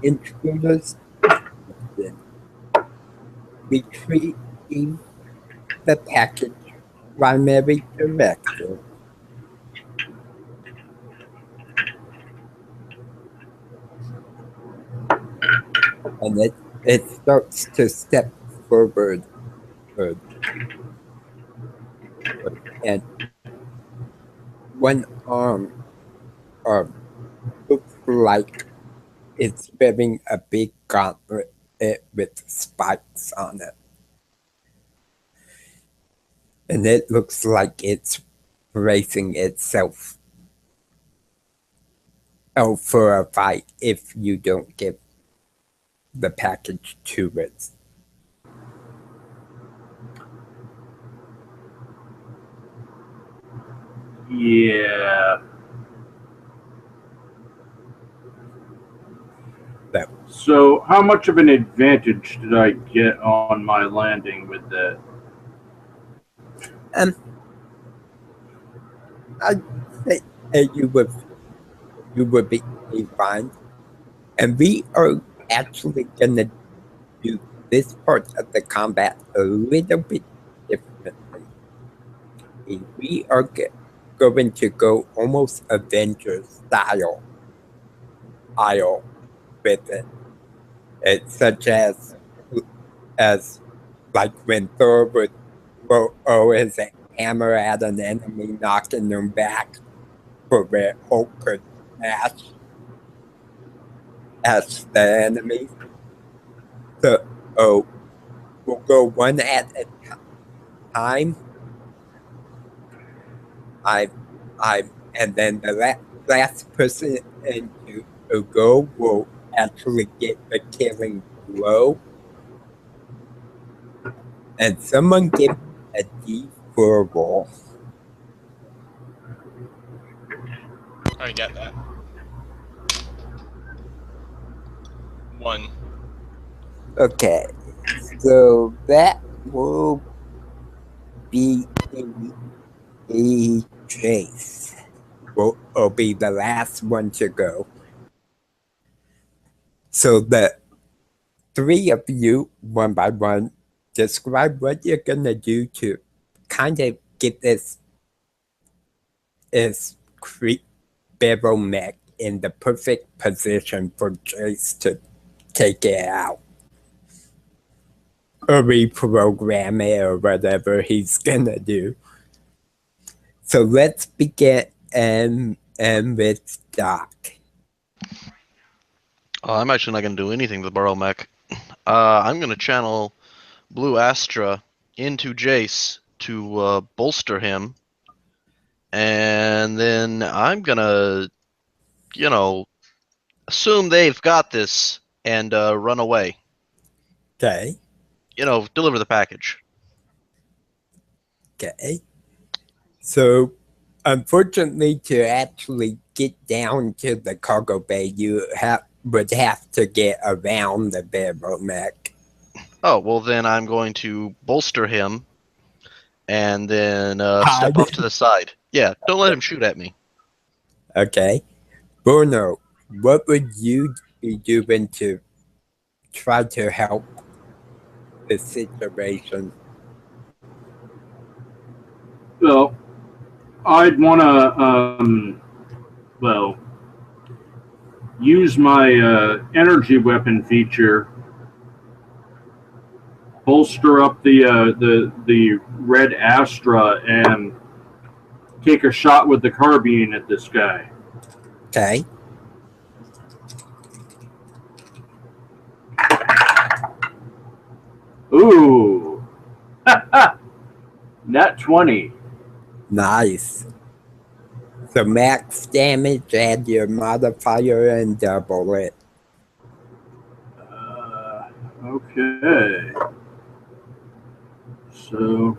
intruders, retrieving the package primary directive. And it starts to step forward. And one arm looks like it's wearing a big gauntlet with spikes on it. And it looks like it's bracing itself for a fight if you don't give the package to it. Yeah. So, how much of an advantage did I get on my landing with that? I'd say you would be fine. And we are actually gonna do this part of the combat a little bit differently. We are going to go almost Avengers style with it. It's such as like when Thor would throw his hammer at an enemy, knocking them back so that Hulk could smash the enemy. So, we'll go one at a time. And then the last person into a go will actually get the killing blow. And someone give a D4 roll. I get that. 1. Okay, so that will be a chase. Will be the last one to go. So the three of you, one by one, describe what you're gonna do to kind of get this barrel mech in the perfect position for Jace to take it out. Or reprogram it or whatever he's gonna do. So let's begin and with Doc. I'm actually not going to do anything to the Burrow Mech. I'm going to channel Blue Astra into Jace to bolster him. And then I'm going to, assume they've got this and run away. Okay. Deliver the package. Okay. So, unfortunately, to actually get down to the cargo bay, you would have to get around the barrel mech. Oh, well, then I'm going to bolster him and then step off to the side. Yeah, don't let him shoot at me. Okay. Bruno, what would you be doing to try to help the situation? Well, I'd want to, use my energy weapon feature, bolster up the red Astra, and take a shot with the carbine at this guy. Okay. Ooh. Nat 20. Nice. So max damage, add your modifier, and double it. Okay. So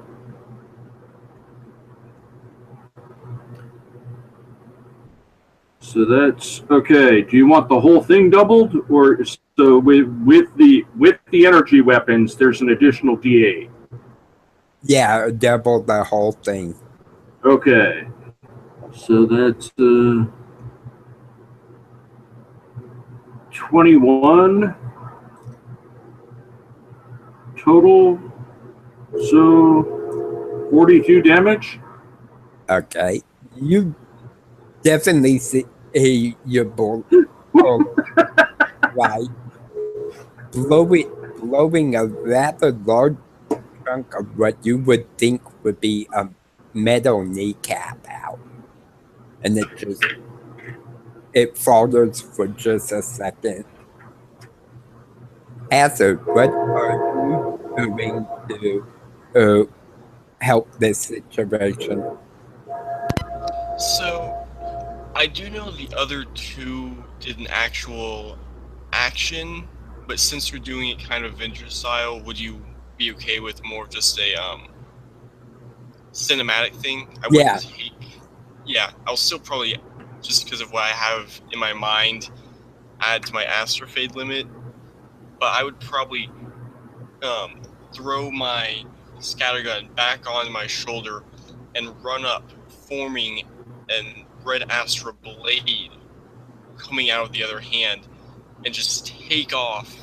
that's okay. Do you want the whole thing doubled, or so with the energy weapons? There's an additional D8. Yeah, double the whole thing. Okay. So that's 21 total. So 42 damage. Okay. You definitely see your bullet right. Blowing a rather large chunk of what you would think would be a metal kneecap out. And it falters for just a second. Hazard, what are you doing to help this situation? So, I do know the other two did an actual action, but since you're doing it kind of Avenger style, would you be okay with more of just a cinematic thing? Yeah, I'll still probably, just because of what I have in my mind, add to my Astrofade limit, but I would probably throw my scattergun back on my shoulder and run up, forming a red Astra blade coming out of the other hand, and just take off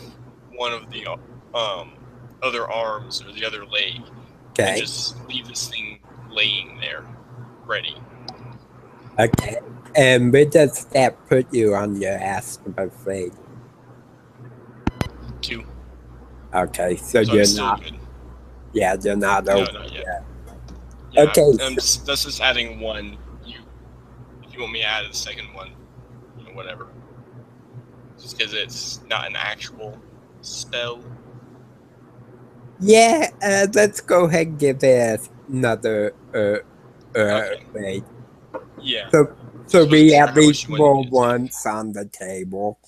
one of the other arms or the other leg, and just leave this thing laying there, ready. Okay. And where does that put you on your Astrofade? 2. Okay, so you're not. Good. Yeah, you're not over not yet. Yeah, Okay. that's just adding one. If you want me to add a second one, whatever. Just because it's not an actual spell. Yeah, let's go ahead and give it another Okay. wait. Yeah. So Just wasn't we sure at how much least you wanted roll me to take. once on the table.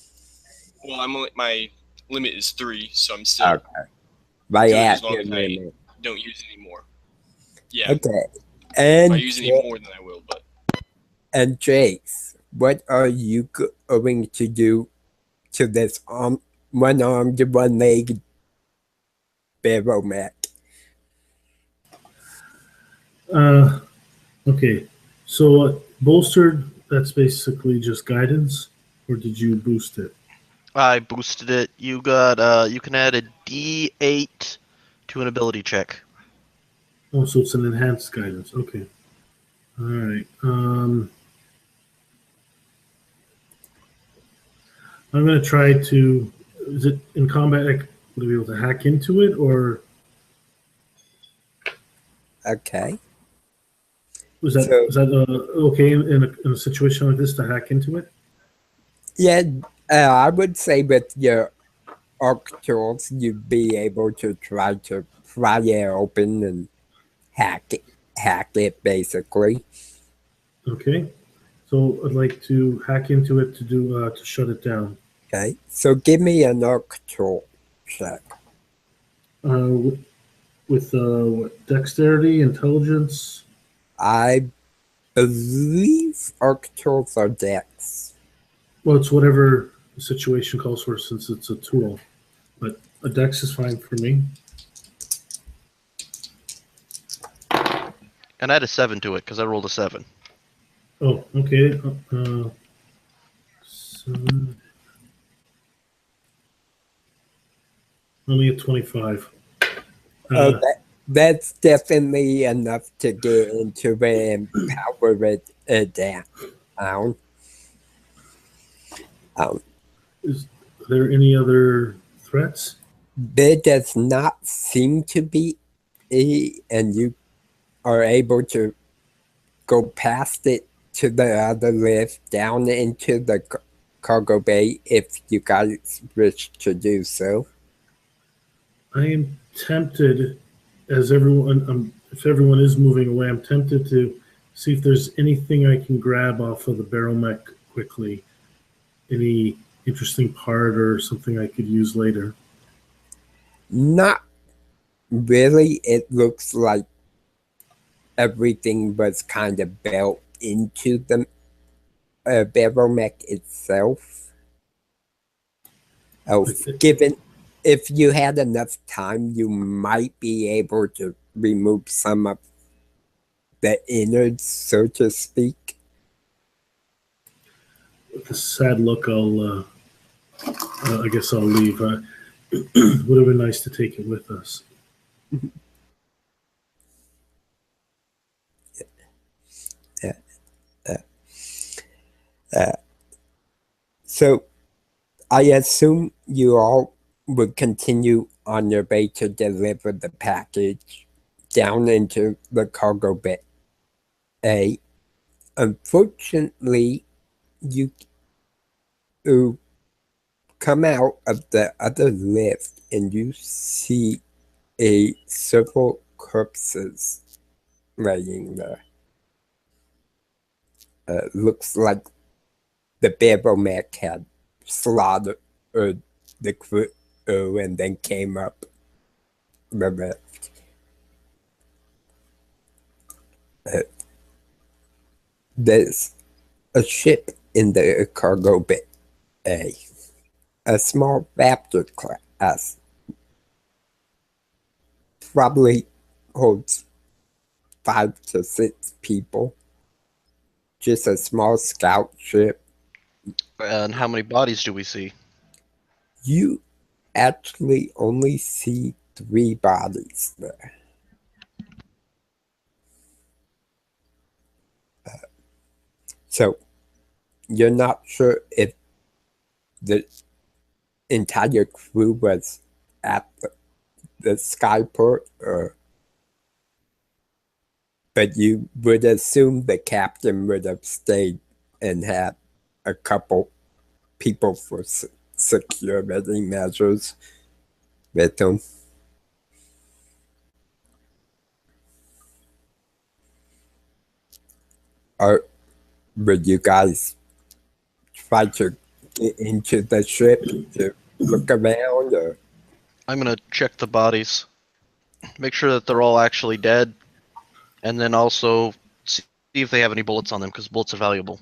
Well, my limit is 3, so I'm still Okay. By good at as long your as I limit. don't use any more. Yeah. Okay. If I use any more, then I will. But And Jace, what are you going to do to this one-armed, one-legged baromet? Okay. So bolstered, that's basically just guidance, or did you boost it? I boosted it. You can add a D8 to an ability check. Oh, so it's an enhanced guidance. Okay. All right. I'm going to try to. Is it in combat? I would I be able to hack into it, or Okay. is that okay in a situation like this to hack into it? Yeah, I would say with your arc tools, you'd be able to try to pry it open and hack it basically. Okay. So I'd like to hack into it to do to shut it down. Okay, so give me an arc tool check. With what, dexterity, intelligence. I believe arc tools are dex. Well, it's whatever the situation calls for, since it's a tool. But a dex is fine for me. And add a 7 to it because I rolled a 7. Oh, okay. So only a 25. That's definitely enough to get into it and power it down. Is there any other threats? There does not seem to be, and you are able to go past it to the other lift down into the cargo bay if you guys wish to do so. I am tempted, as everyone, if everyone is moving away, I'm tempted to see if there's anything I can grab off of the baromech quickly. Any interesting part or something I could use later. Not really. It looks like everything was kind of built into the baromech itself. Given if you had enough time, you might be able to remove some of the innards, so to speak. With a sad look, I guess I'll leave. Would have been nice to take it with us. So I assume you all would continue on your way to deliver the package down into the cargo bay. Unfortunately, you come out of the other lift and you see several corpses laying there. Looks like the baromech had slaughtered the crew and then came up the lift. There's a ship in the cargo bay, a small Raptor class, probably holds 5 to 6 people. Just a small scout ship. And how many bodies do we see? You actually only see 3 bodies there. So you're not sure if the entire crew was at the skyport or But you would assume the captain would have stayed and had a couple people for security measures with him. Or would you guys try to get into the ship to look around? Or I'm gonna check the bodies, make sure that they're all actually dead, and then also see if they have any bullets on them, because bullets are valuable.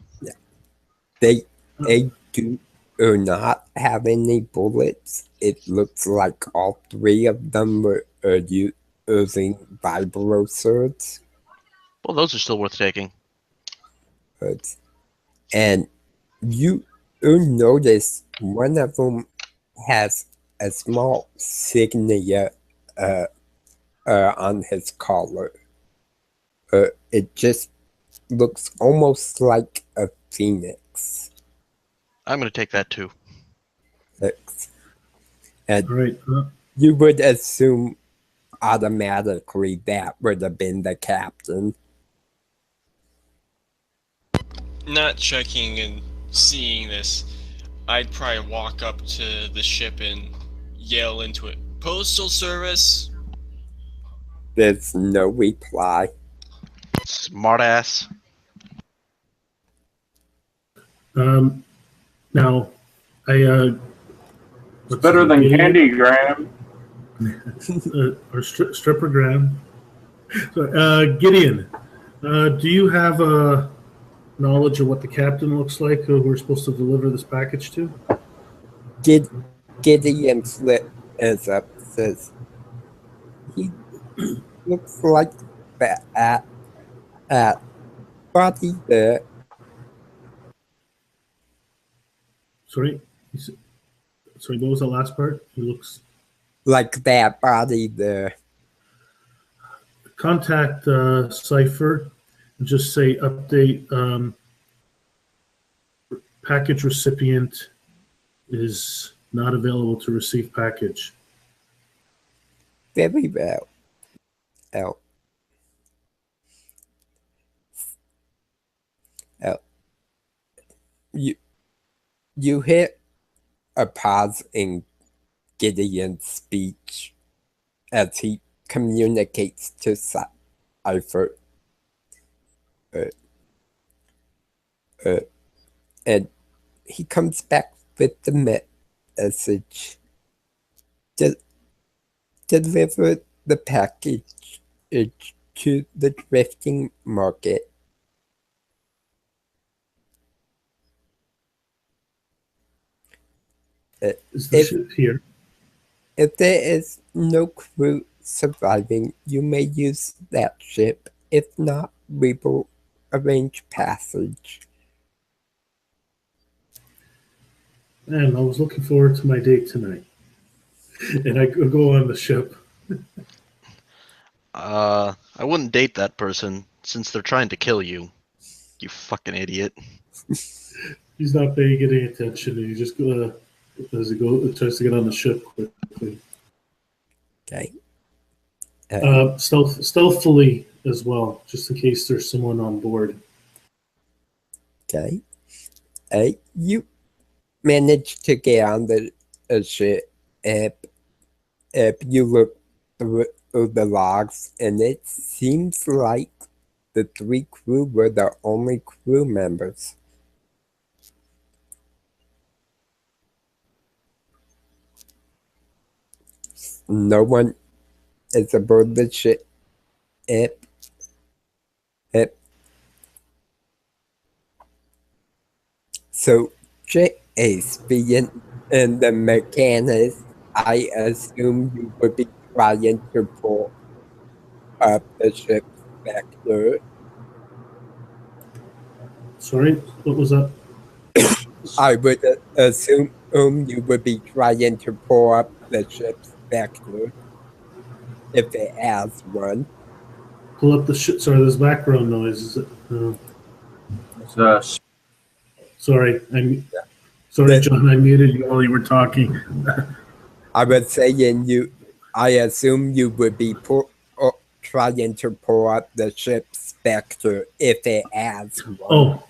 they do or not have any bullets. It looks like all three of them were using vibro swords. Well, those are still worth taking. And you notice one of them has a small signature on his collar. It just looks almost like a phoenix. I'm gonna take that too. And All right. you would assume automatically that would have been the captain. Not checking and seeing this, I'd probably walk up to the ship and yell into it, "Postal Service!" There's no reply. Smartass. Now, I It's better than Candy Graham. or strippergram. So, Gideon, do you have knowledge of what the captain looks like who we're supposed to deliver this package to? Gideon Flip is up, says he looks like that at body there. Sorry, sorry. What was the last part? He looks like that body there. Contact Cipher and just say update. Package recipient is not available to receive package. Very well. Oh. You hit a pause in Gideon's speech as he communicates to Cipher. And he comes back with the message. Deliver the package to the drifting market. Is the ship here? If there is no crew surviving, you may use that ship. If not, we will arrange passage. Man, I was looking forward to my date tonight. And I go on the ship. I wouldn't date that person since they're trying to kill you. You fucking idiot. He's not paying any attention. He just tries to get on the ship quickly. Okay. Stealthily as well, just in case there's someone on board. Okay. You managed to get on the ship. If you look through the logs, and it seems like the 3 crew were the only crew members. No one is aboard the ship. So, J.A.'s being in the mechanics, I assume you would be trying to pull up the ship's vector. Sorry, what was that? I would assume you would be trying to pull up the ship's vector, if it has one. Pull up the ship. Sorry, there's background noise. Is it? Sorry, sorry, John. I muted you while you were talking. I was saying I assume you would be trying to pull up the ship specter if it has one.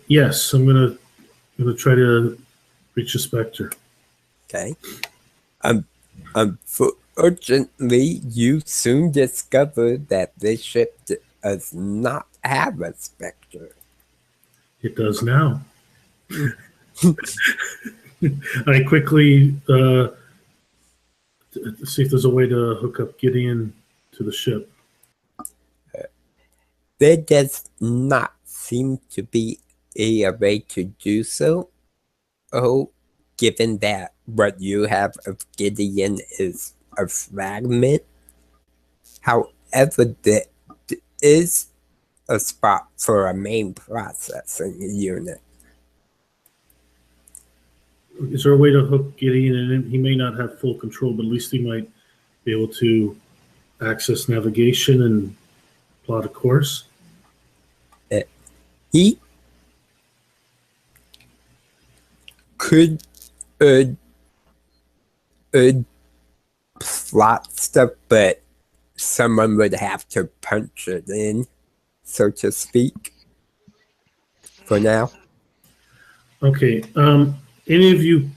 Yes, I'm gonna try to reach a specter. Okay. Unfortunately, you soon discover that this ship does not have a specter. It does now. I quickly see if there's a way to hook up Gideon to the ship. There does not seem to be a way to do so. Oh, given that what you have of Gideon is a fragment. However, there is a spot for a main processing unit. Is there a way to hook Gideon in? He may not have full control, but at least he might be able to access navigation and plot a course. He could plot stuff, but someone would have to punch it in, so to speak, for now. Okay. Any of you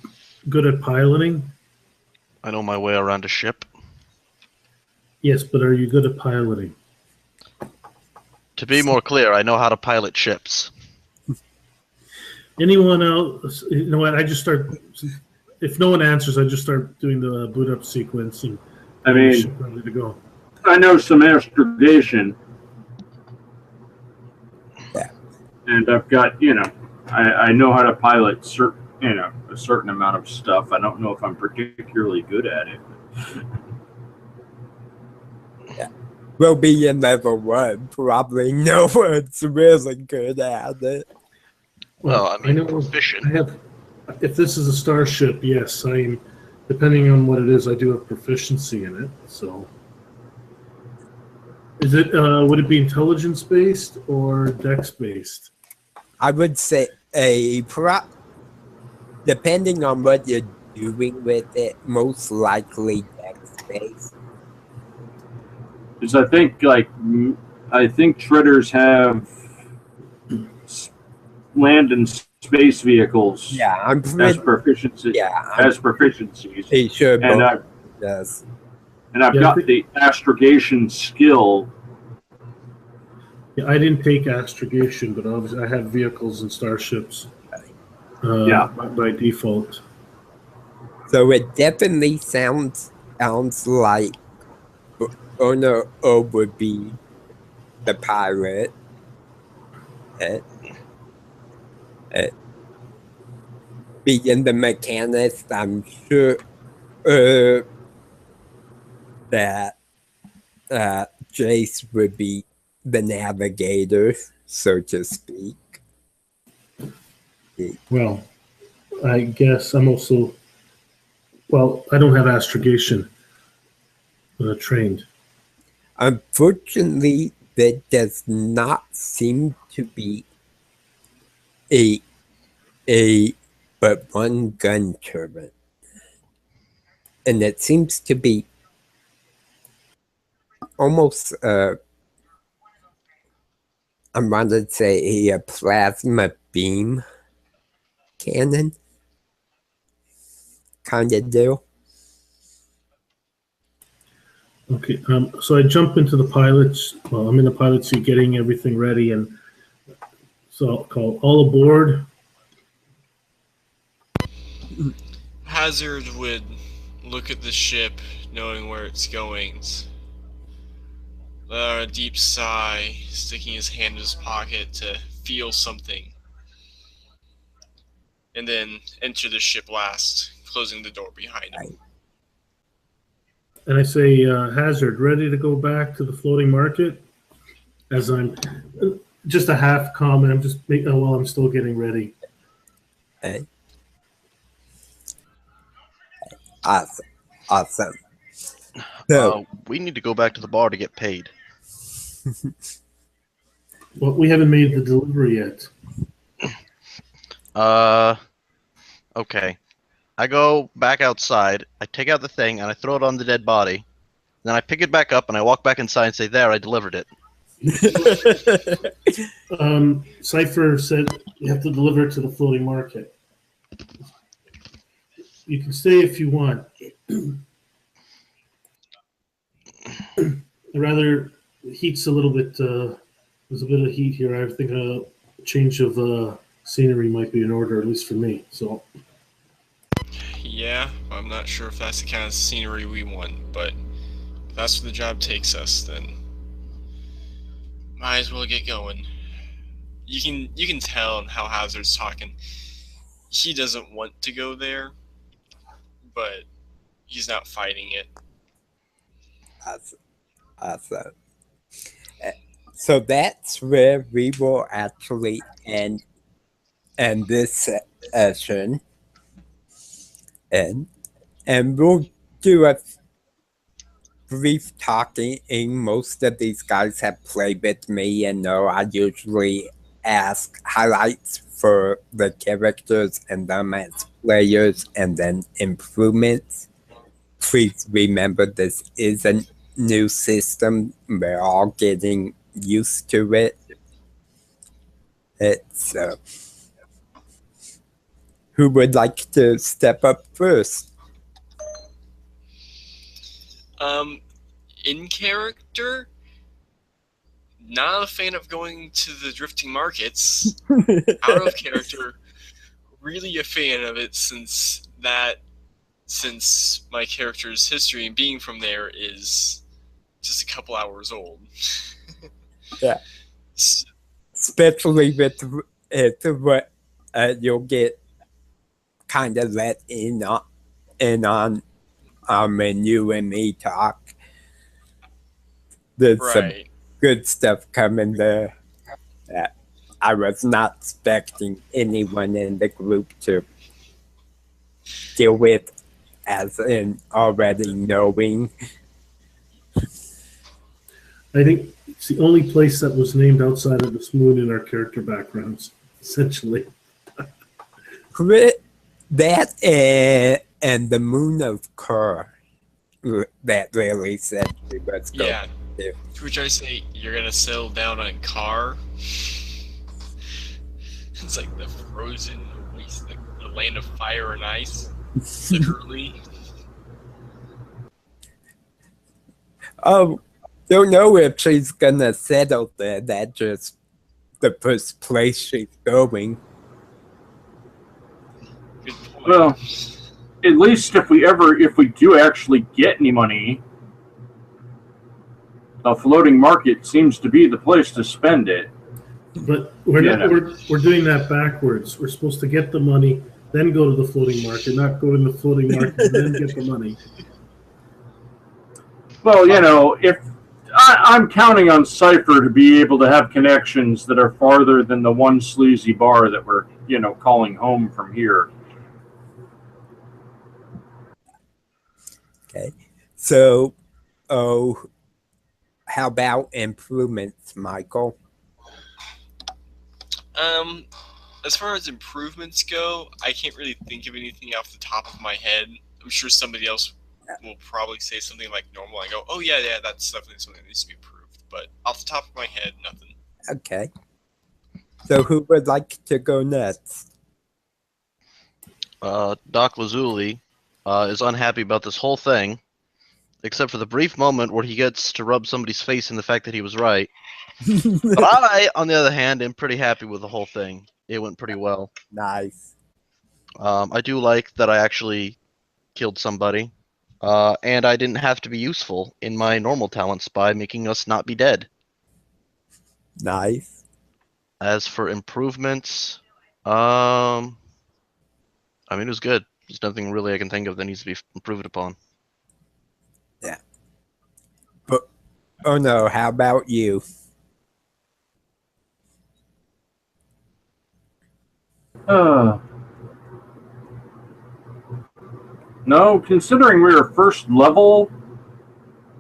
good at piloting? I know my way around a ship. Yes, but are you good at piloting? To be more clear, I know how to pilot ships. Anyone else? You know what? I just start. If no one answers, I just start doing the boot up sequence, and I mean, ready to go. I know some astrogation. Yeah. And I've got, I know how to pilot a certain amount of stuff. I don't know if I'm particularly good at it. Yeah. We'll be in level 1. Probably no one's really good at it. Well, I mean, know proficient. I have. If this is a starship, yes, I'm. Depending on what it is, I do have proficiency in it. So, is it? Would it be intelligence based or dex based? I would say depending on what you're doing with it, most likely dex-based. Because I think Tritters have land and space vehicles. Yeah, I'm as proficiency. Yeah, as proficiencies. He should. And yes. And I've got the astrogation skill. Yeah, I didn't take astrogation, but obviously I have vehicles and starships. By default. So it definitely sounds like Owner O would be the pirate. Being the mechanist, I'm sure that Jace would be the navigator, so to speak. Well, I guess I'm also. Well, I don't have astrogation trained. Unfortunately, there does not seem to be but one gun turret. And it seems to be almost I'm going to say a plasma beam cannon kind of deal. Okay, so I jump into the pilot's. Well, I'm in the pilot seat, getting everything ready, and so I'll call all aboard. Hazard would look at the ship, knowing where it's going. Let out a deep sigh, sticking his hand in his pocket to feel something, and then enter the ship last, closing the door behind him. And I say, Hazard, ready to go back to the floating market? As I'm just a half comment. I'm just while I'm still getting ready. Okay. Awesome. So we need to go back to the bar to get paid. Well, we haven't made the delivery yet. Okay. I go back outside, I take out the thing, and I throw it on the dead body. Then I pick it back up and I walk back inside and say, "There, I delivered it." Cypher said you have to deliver it to the floating market. You can stay if you want. Rather, the heat's a little bit. There's a bit of heat here. I think a change of scenery might be in order, at least for me. So. Yeah, I'm not sure if that's the kind of scenery we want, but if that's where the job takes us, then might as well get going. You can tell in how Hazard's talking. He doesn't want to go there, but he's not fighting it. Awesome. So that's where we will actually end this session. And we'll do a brief talking. Most of these guys have played with me and know I usually ask highlights for the characters and them as players and then improvements. Please remember this is a new system. We're all getting used to it. It's who would like to step up first? In character, not a fan of going to the drifting markets. Out of character, really a fan of it since my character's history and being from there is just a couple hours old. Yeah. Especially with what you'll get kind of let in on when you and me talk. There's some good stuff coming there that I was not expecting anyone in the group to deal with, as in already knowing. I think it's the only place that was named outside of this moon in our character backgrounds, essentially. That and the moon of Kerr, that really said we was going. Yeah. To which I say, you're gonna settle down on Car. It's like the frozen waste, the land of fire and ice, literally. Oh, don't know if she's gonna settle there. That's just the first place she's going. Good point. Well, at least if we do actually get any money, a floating market seems to be the place to spend it. But we're doing that backwards. We're supposed to get the money, then go to the floating market, not go in the floating market and then get the money. Well, if I'm counting on Cypher to be able to have connections that are farther than the one sleazy bar that we're, calling home from here. Okay. So, how about improvements, Michael? As far as improvements go, I can't really think of anything off the top of my head. I'm sure somebody else will probably say something like normal. I go, oh yeah, that's definitely something that needs to be improved. But off the top of my head, nothing. Okay. So who would like to go next? Doc Lazuli is unhappy about this whole thing, except for the brief moment where he gets to rub somebody's face in the fact that he was right. But I, on the other hand, am pretty happy with the whole thing. It went pretty well. Nice. I do like that I actually killed somebody, and I didn't have to be useful in my normal talents by making us not be dead. Nice. As for improvements, it was good. There's nothing really I can think of that needs to be improved upon. Yeah. But, oh no, how about you? No, considering we were first level,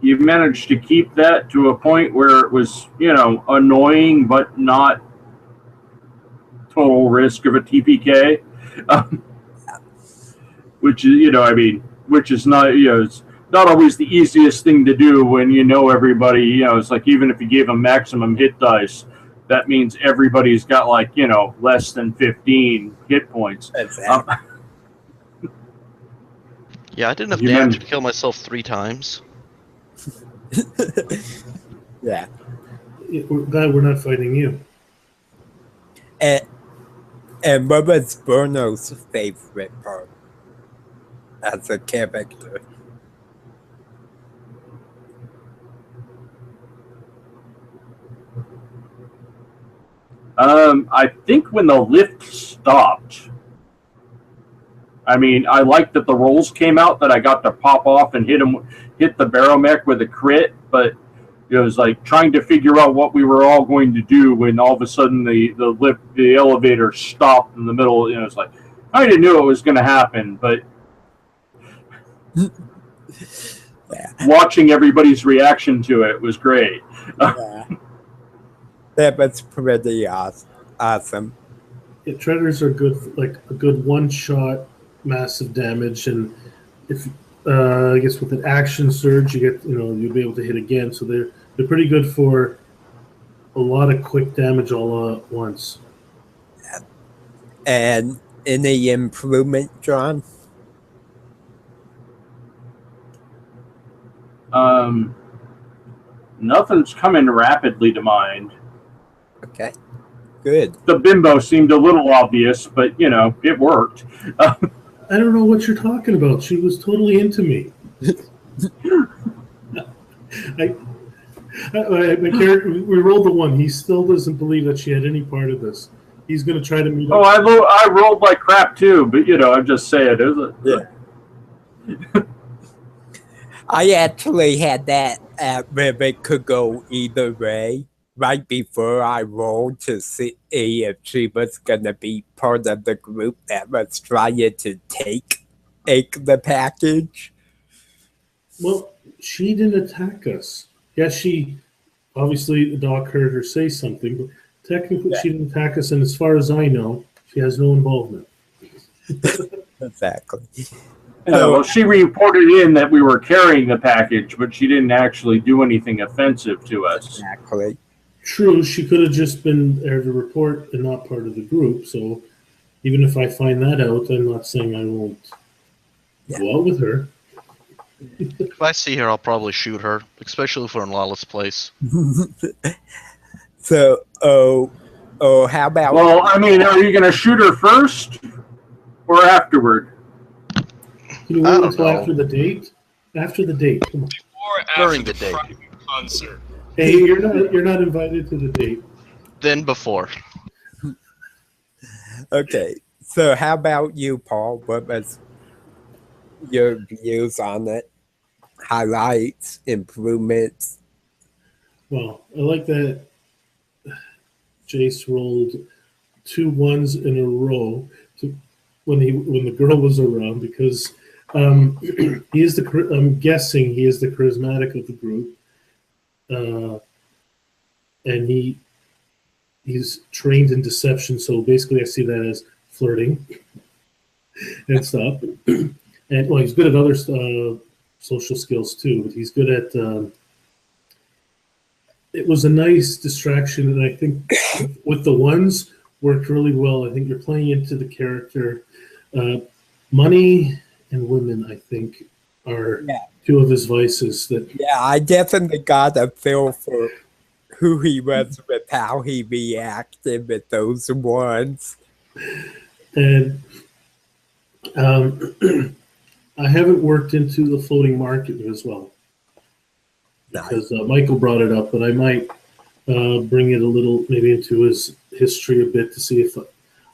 you managed to keep that to a point where it was, annoying but not total risk of a TPK. Which is, which is not, not always the easiest thing to do when you know everybody. You know, it's like even if you gave them maximum hit dice, that means everybody's got like, you know, less than 15 hit points. Exactly. Yeah, I did enough You damage meant- to kill myself 3 times. Yeah. We're glad we're not fighting you. And what was Bruno's favorite part as a character? I think when the lift stopped, I mean, I liked that the rolls came out that I got to pop off and hit the baromech with a crit, but it was like trying to figure out what we were all going to do when all of a sudden the elevator stopped in the middle. You know, it's like I didn't know it was going to happen, but watching everybody's reaction to it was great. Yeah. That was pretty awesome. Yeah, treaders are good, like a good one-shot, massive damage, and if I guess with an action surge, you get you'll be able to hit again. So they're pretty good for a lot of quick damage all at once. And any improvement, John? Nothing's coming rapidly to mind. Okay, good. The bimbo seemed a little obvious, but you know, it worked. I don't know what you're talking about. She was totally into me. My character, we rolled the 1. He still doesn't believe that she had any part of this. He's going to try to meet up. I rolled like crap too, but you know, I'm just saying. Yeah. I actually had that where it could go either way right before I rolled to see if she was going to be part of the group that was trying to take the package. Well, she didn't attack us. Yes, she obviously the doc heard her say something, but technically she didn't attack us, and as far as I know, she has no involvement. Exactly. Well, she reported in that we were carrying the package, but she didn't actually do anything offensive to us. Exactly. True, she could have just been there to report and not part of the group. So even if I find that out, I'm not saying I won't go out with her. If I see her, I'll probably shoot her, especially if we're in Lawless Place. So, how about? Well, I mean, are you going to shoot her first or afterward? Can you wait until after the date? After the date, come on. Or after During the the date. private concert. Hey, you're not invited to the date. Then before. Okay, so how about you, Paul? What was your views on it? Highlights, improvements? Well, I like that Jace rolled 2 1s in a row when the girl was around because he is I'm guessing he is the charismatic of the group, and he's trained in deception. So basically, I see that as flirting and stuff. And well, he's good at other social skills too, but he's good at. It was a nice distraction, and I think with the 1s worked really well. I think you're playing into the character. Money and women, I think, are 2 of his vices. Yeah, I definitely got a feel for who he was with how he reacted with those 1s. And I haven't worked into the floating market as well. Because Michael brought it up, but I might bring it a little maybe into his history a bit to see if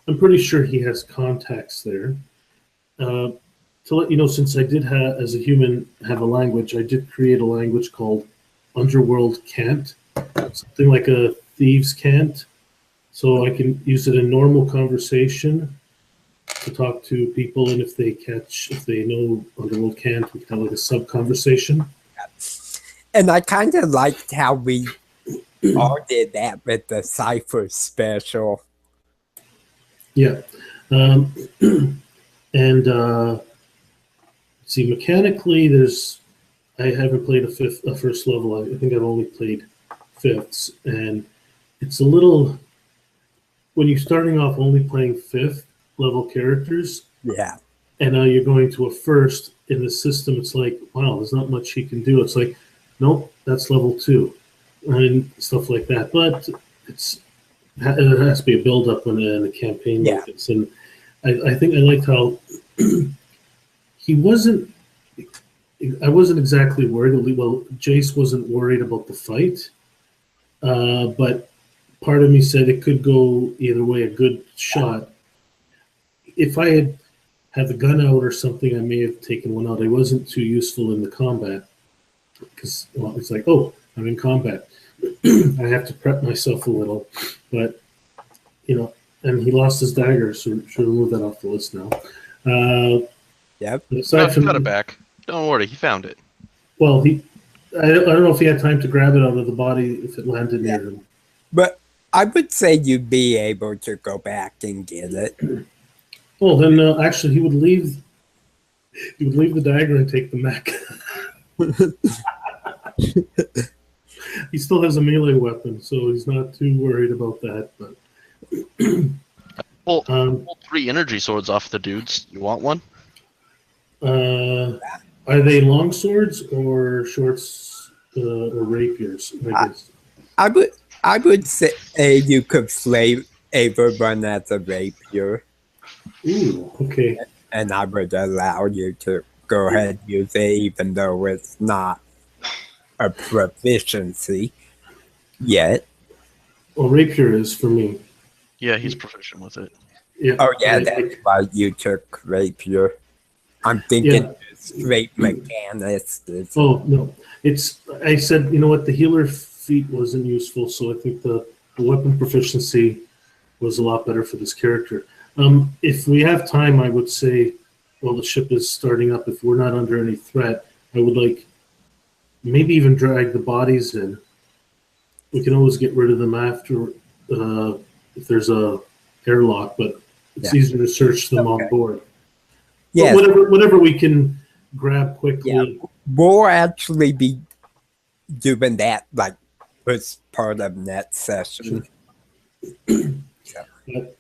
I'm pretty sure he has contacts there. To let you know, since I did as a human have a language, I did create a language called Underworld Cant, something like a thieves' cant. So I can use it in normal conversation to talk to people, and if they know Underworld Cant, we can have like a sub conversation. And I kind of liked how we all did that with the Cypher special. Yeah. And see, mechanically, there's I haven't played a first level. I think I've only played fifths, and it's a little when you're starting off only playing fifth level characters, Yeah. and now you're going to a first in the system. It's like, wow, there's not much he can do. It's like, nope, that's level 2, and stuff like that. But it has to be a build up in a campaign Yeah. like this, and I think I liked how he wasn't. I wasn't exactly worried. Well, Jace wasn't worried about the fight, but part of me said it could go either way. A good shot. If I had the gun out or something, I may have taken one out. I wasn't too useful in the combat because it's like, oh, I'm in combat. I have to prep myself a little, but and he lost his dagger, so should remove that off the list now. Yep. Cut it back. Don't worry, he found it. Well, I don't know if he had time to grab it out of the body if it landed near him. But I would say you'd be able to go back and get it. Well, then actually, he would leave the dagger and take the mech. He still has a melee weapon, so he's not too worried about that. But pull 3 energy swords off the dudes. You want one? Are they long swords or shorts or rapiers? I guess. I would say you could flavor one as a rapier. Ooh, okay. And I would allow you to go ahead and use it, even though it's not a proficiency yet. Well, rapier is for me. Yeah, he's proficient with it. Yeah. Oh yeah, that's why you took rapier. I'm thinking straight mechanist. Oh no, I said, you know what, the healer feat wasn't useful, so I think the weapon proficiency was a lot better for this character. If we have time, I would say, well, the ship is starting up. If we're not under any threat, I would maybe even drag the bodies in. We can always get rid of them after if there's a airlock, but it's easier to search them on board. Yeah, whatever we can grab quickly. Yeah, we'll actually be doing that as part of that session. Sure.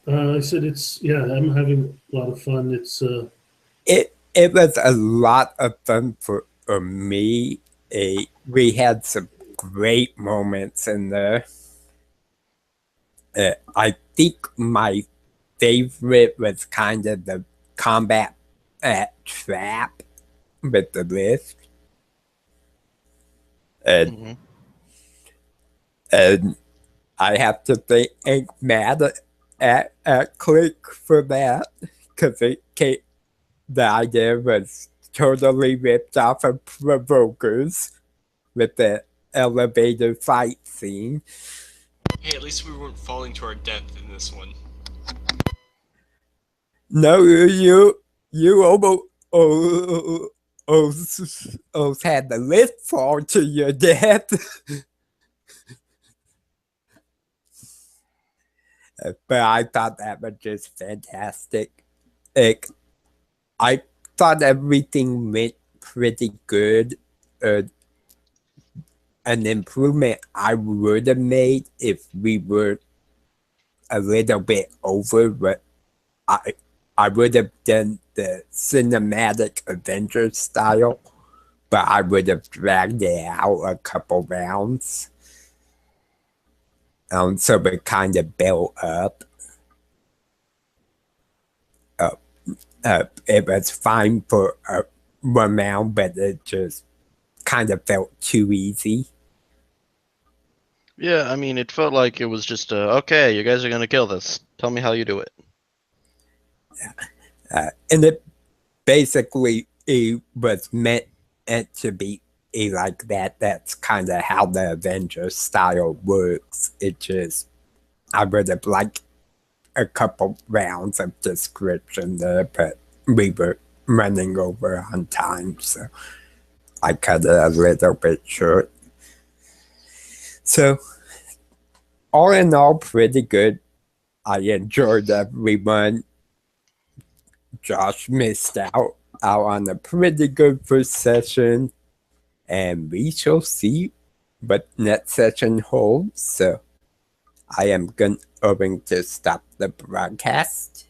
I said I'm having a lot of fun. It was a lot of fun for me. We had some great moments in there. I think my favorite was kind of the combat trap with the lift. And I have to thank Matt at Click for that, because the idea was totally ripped off of Provokers with the elevator fight scene. Hey, at least we weren't falling to our death in this one. No, you almost had the lift fall to your death. But I thought that was just fantastic. I thought everything went pretty good. An improvement I would have made if we were a little bit over, but I would have done the cinematic adventure style, but I would have dragged it out a couple rounds. So it kind of built up. It was fine for one round, but it just kind of felt too easy. Yeah, I mean, it felt like it was just, okay, you guys are going to kill this. Tell me how you do it. And it basically was meant to be like that. That's kind of how the Avengers style works. It just, I would have liked a couple rounds of description there, but we were running over on time, so I cut it a little bit short. So, all in all, pretty good. I enjoyed everyone. Josh missed out on a pretty good first session, and we shall see what next session holds. So I am going to stop the broadcast.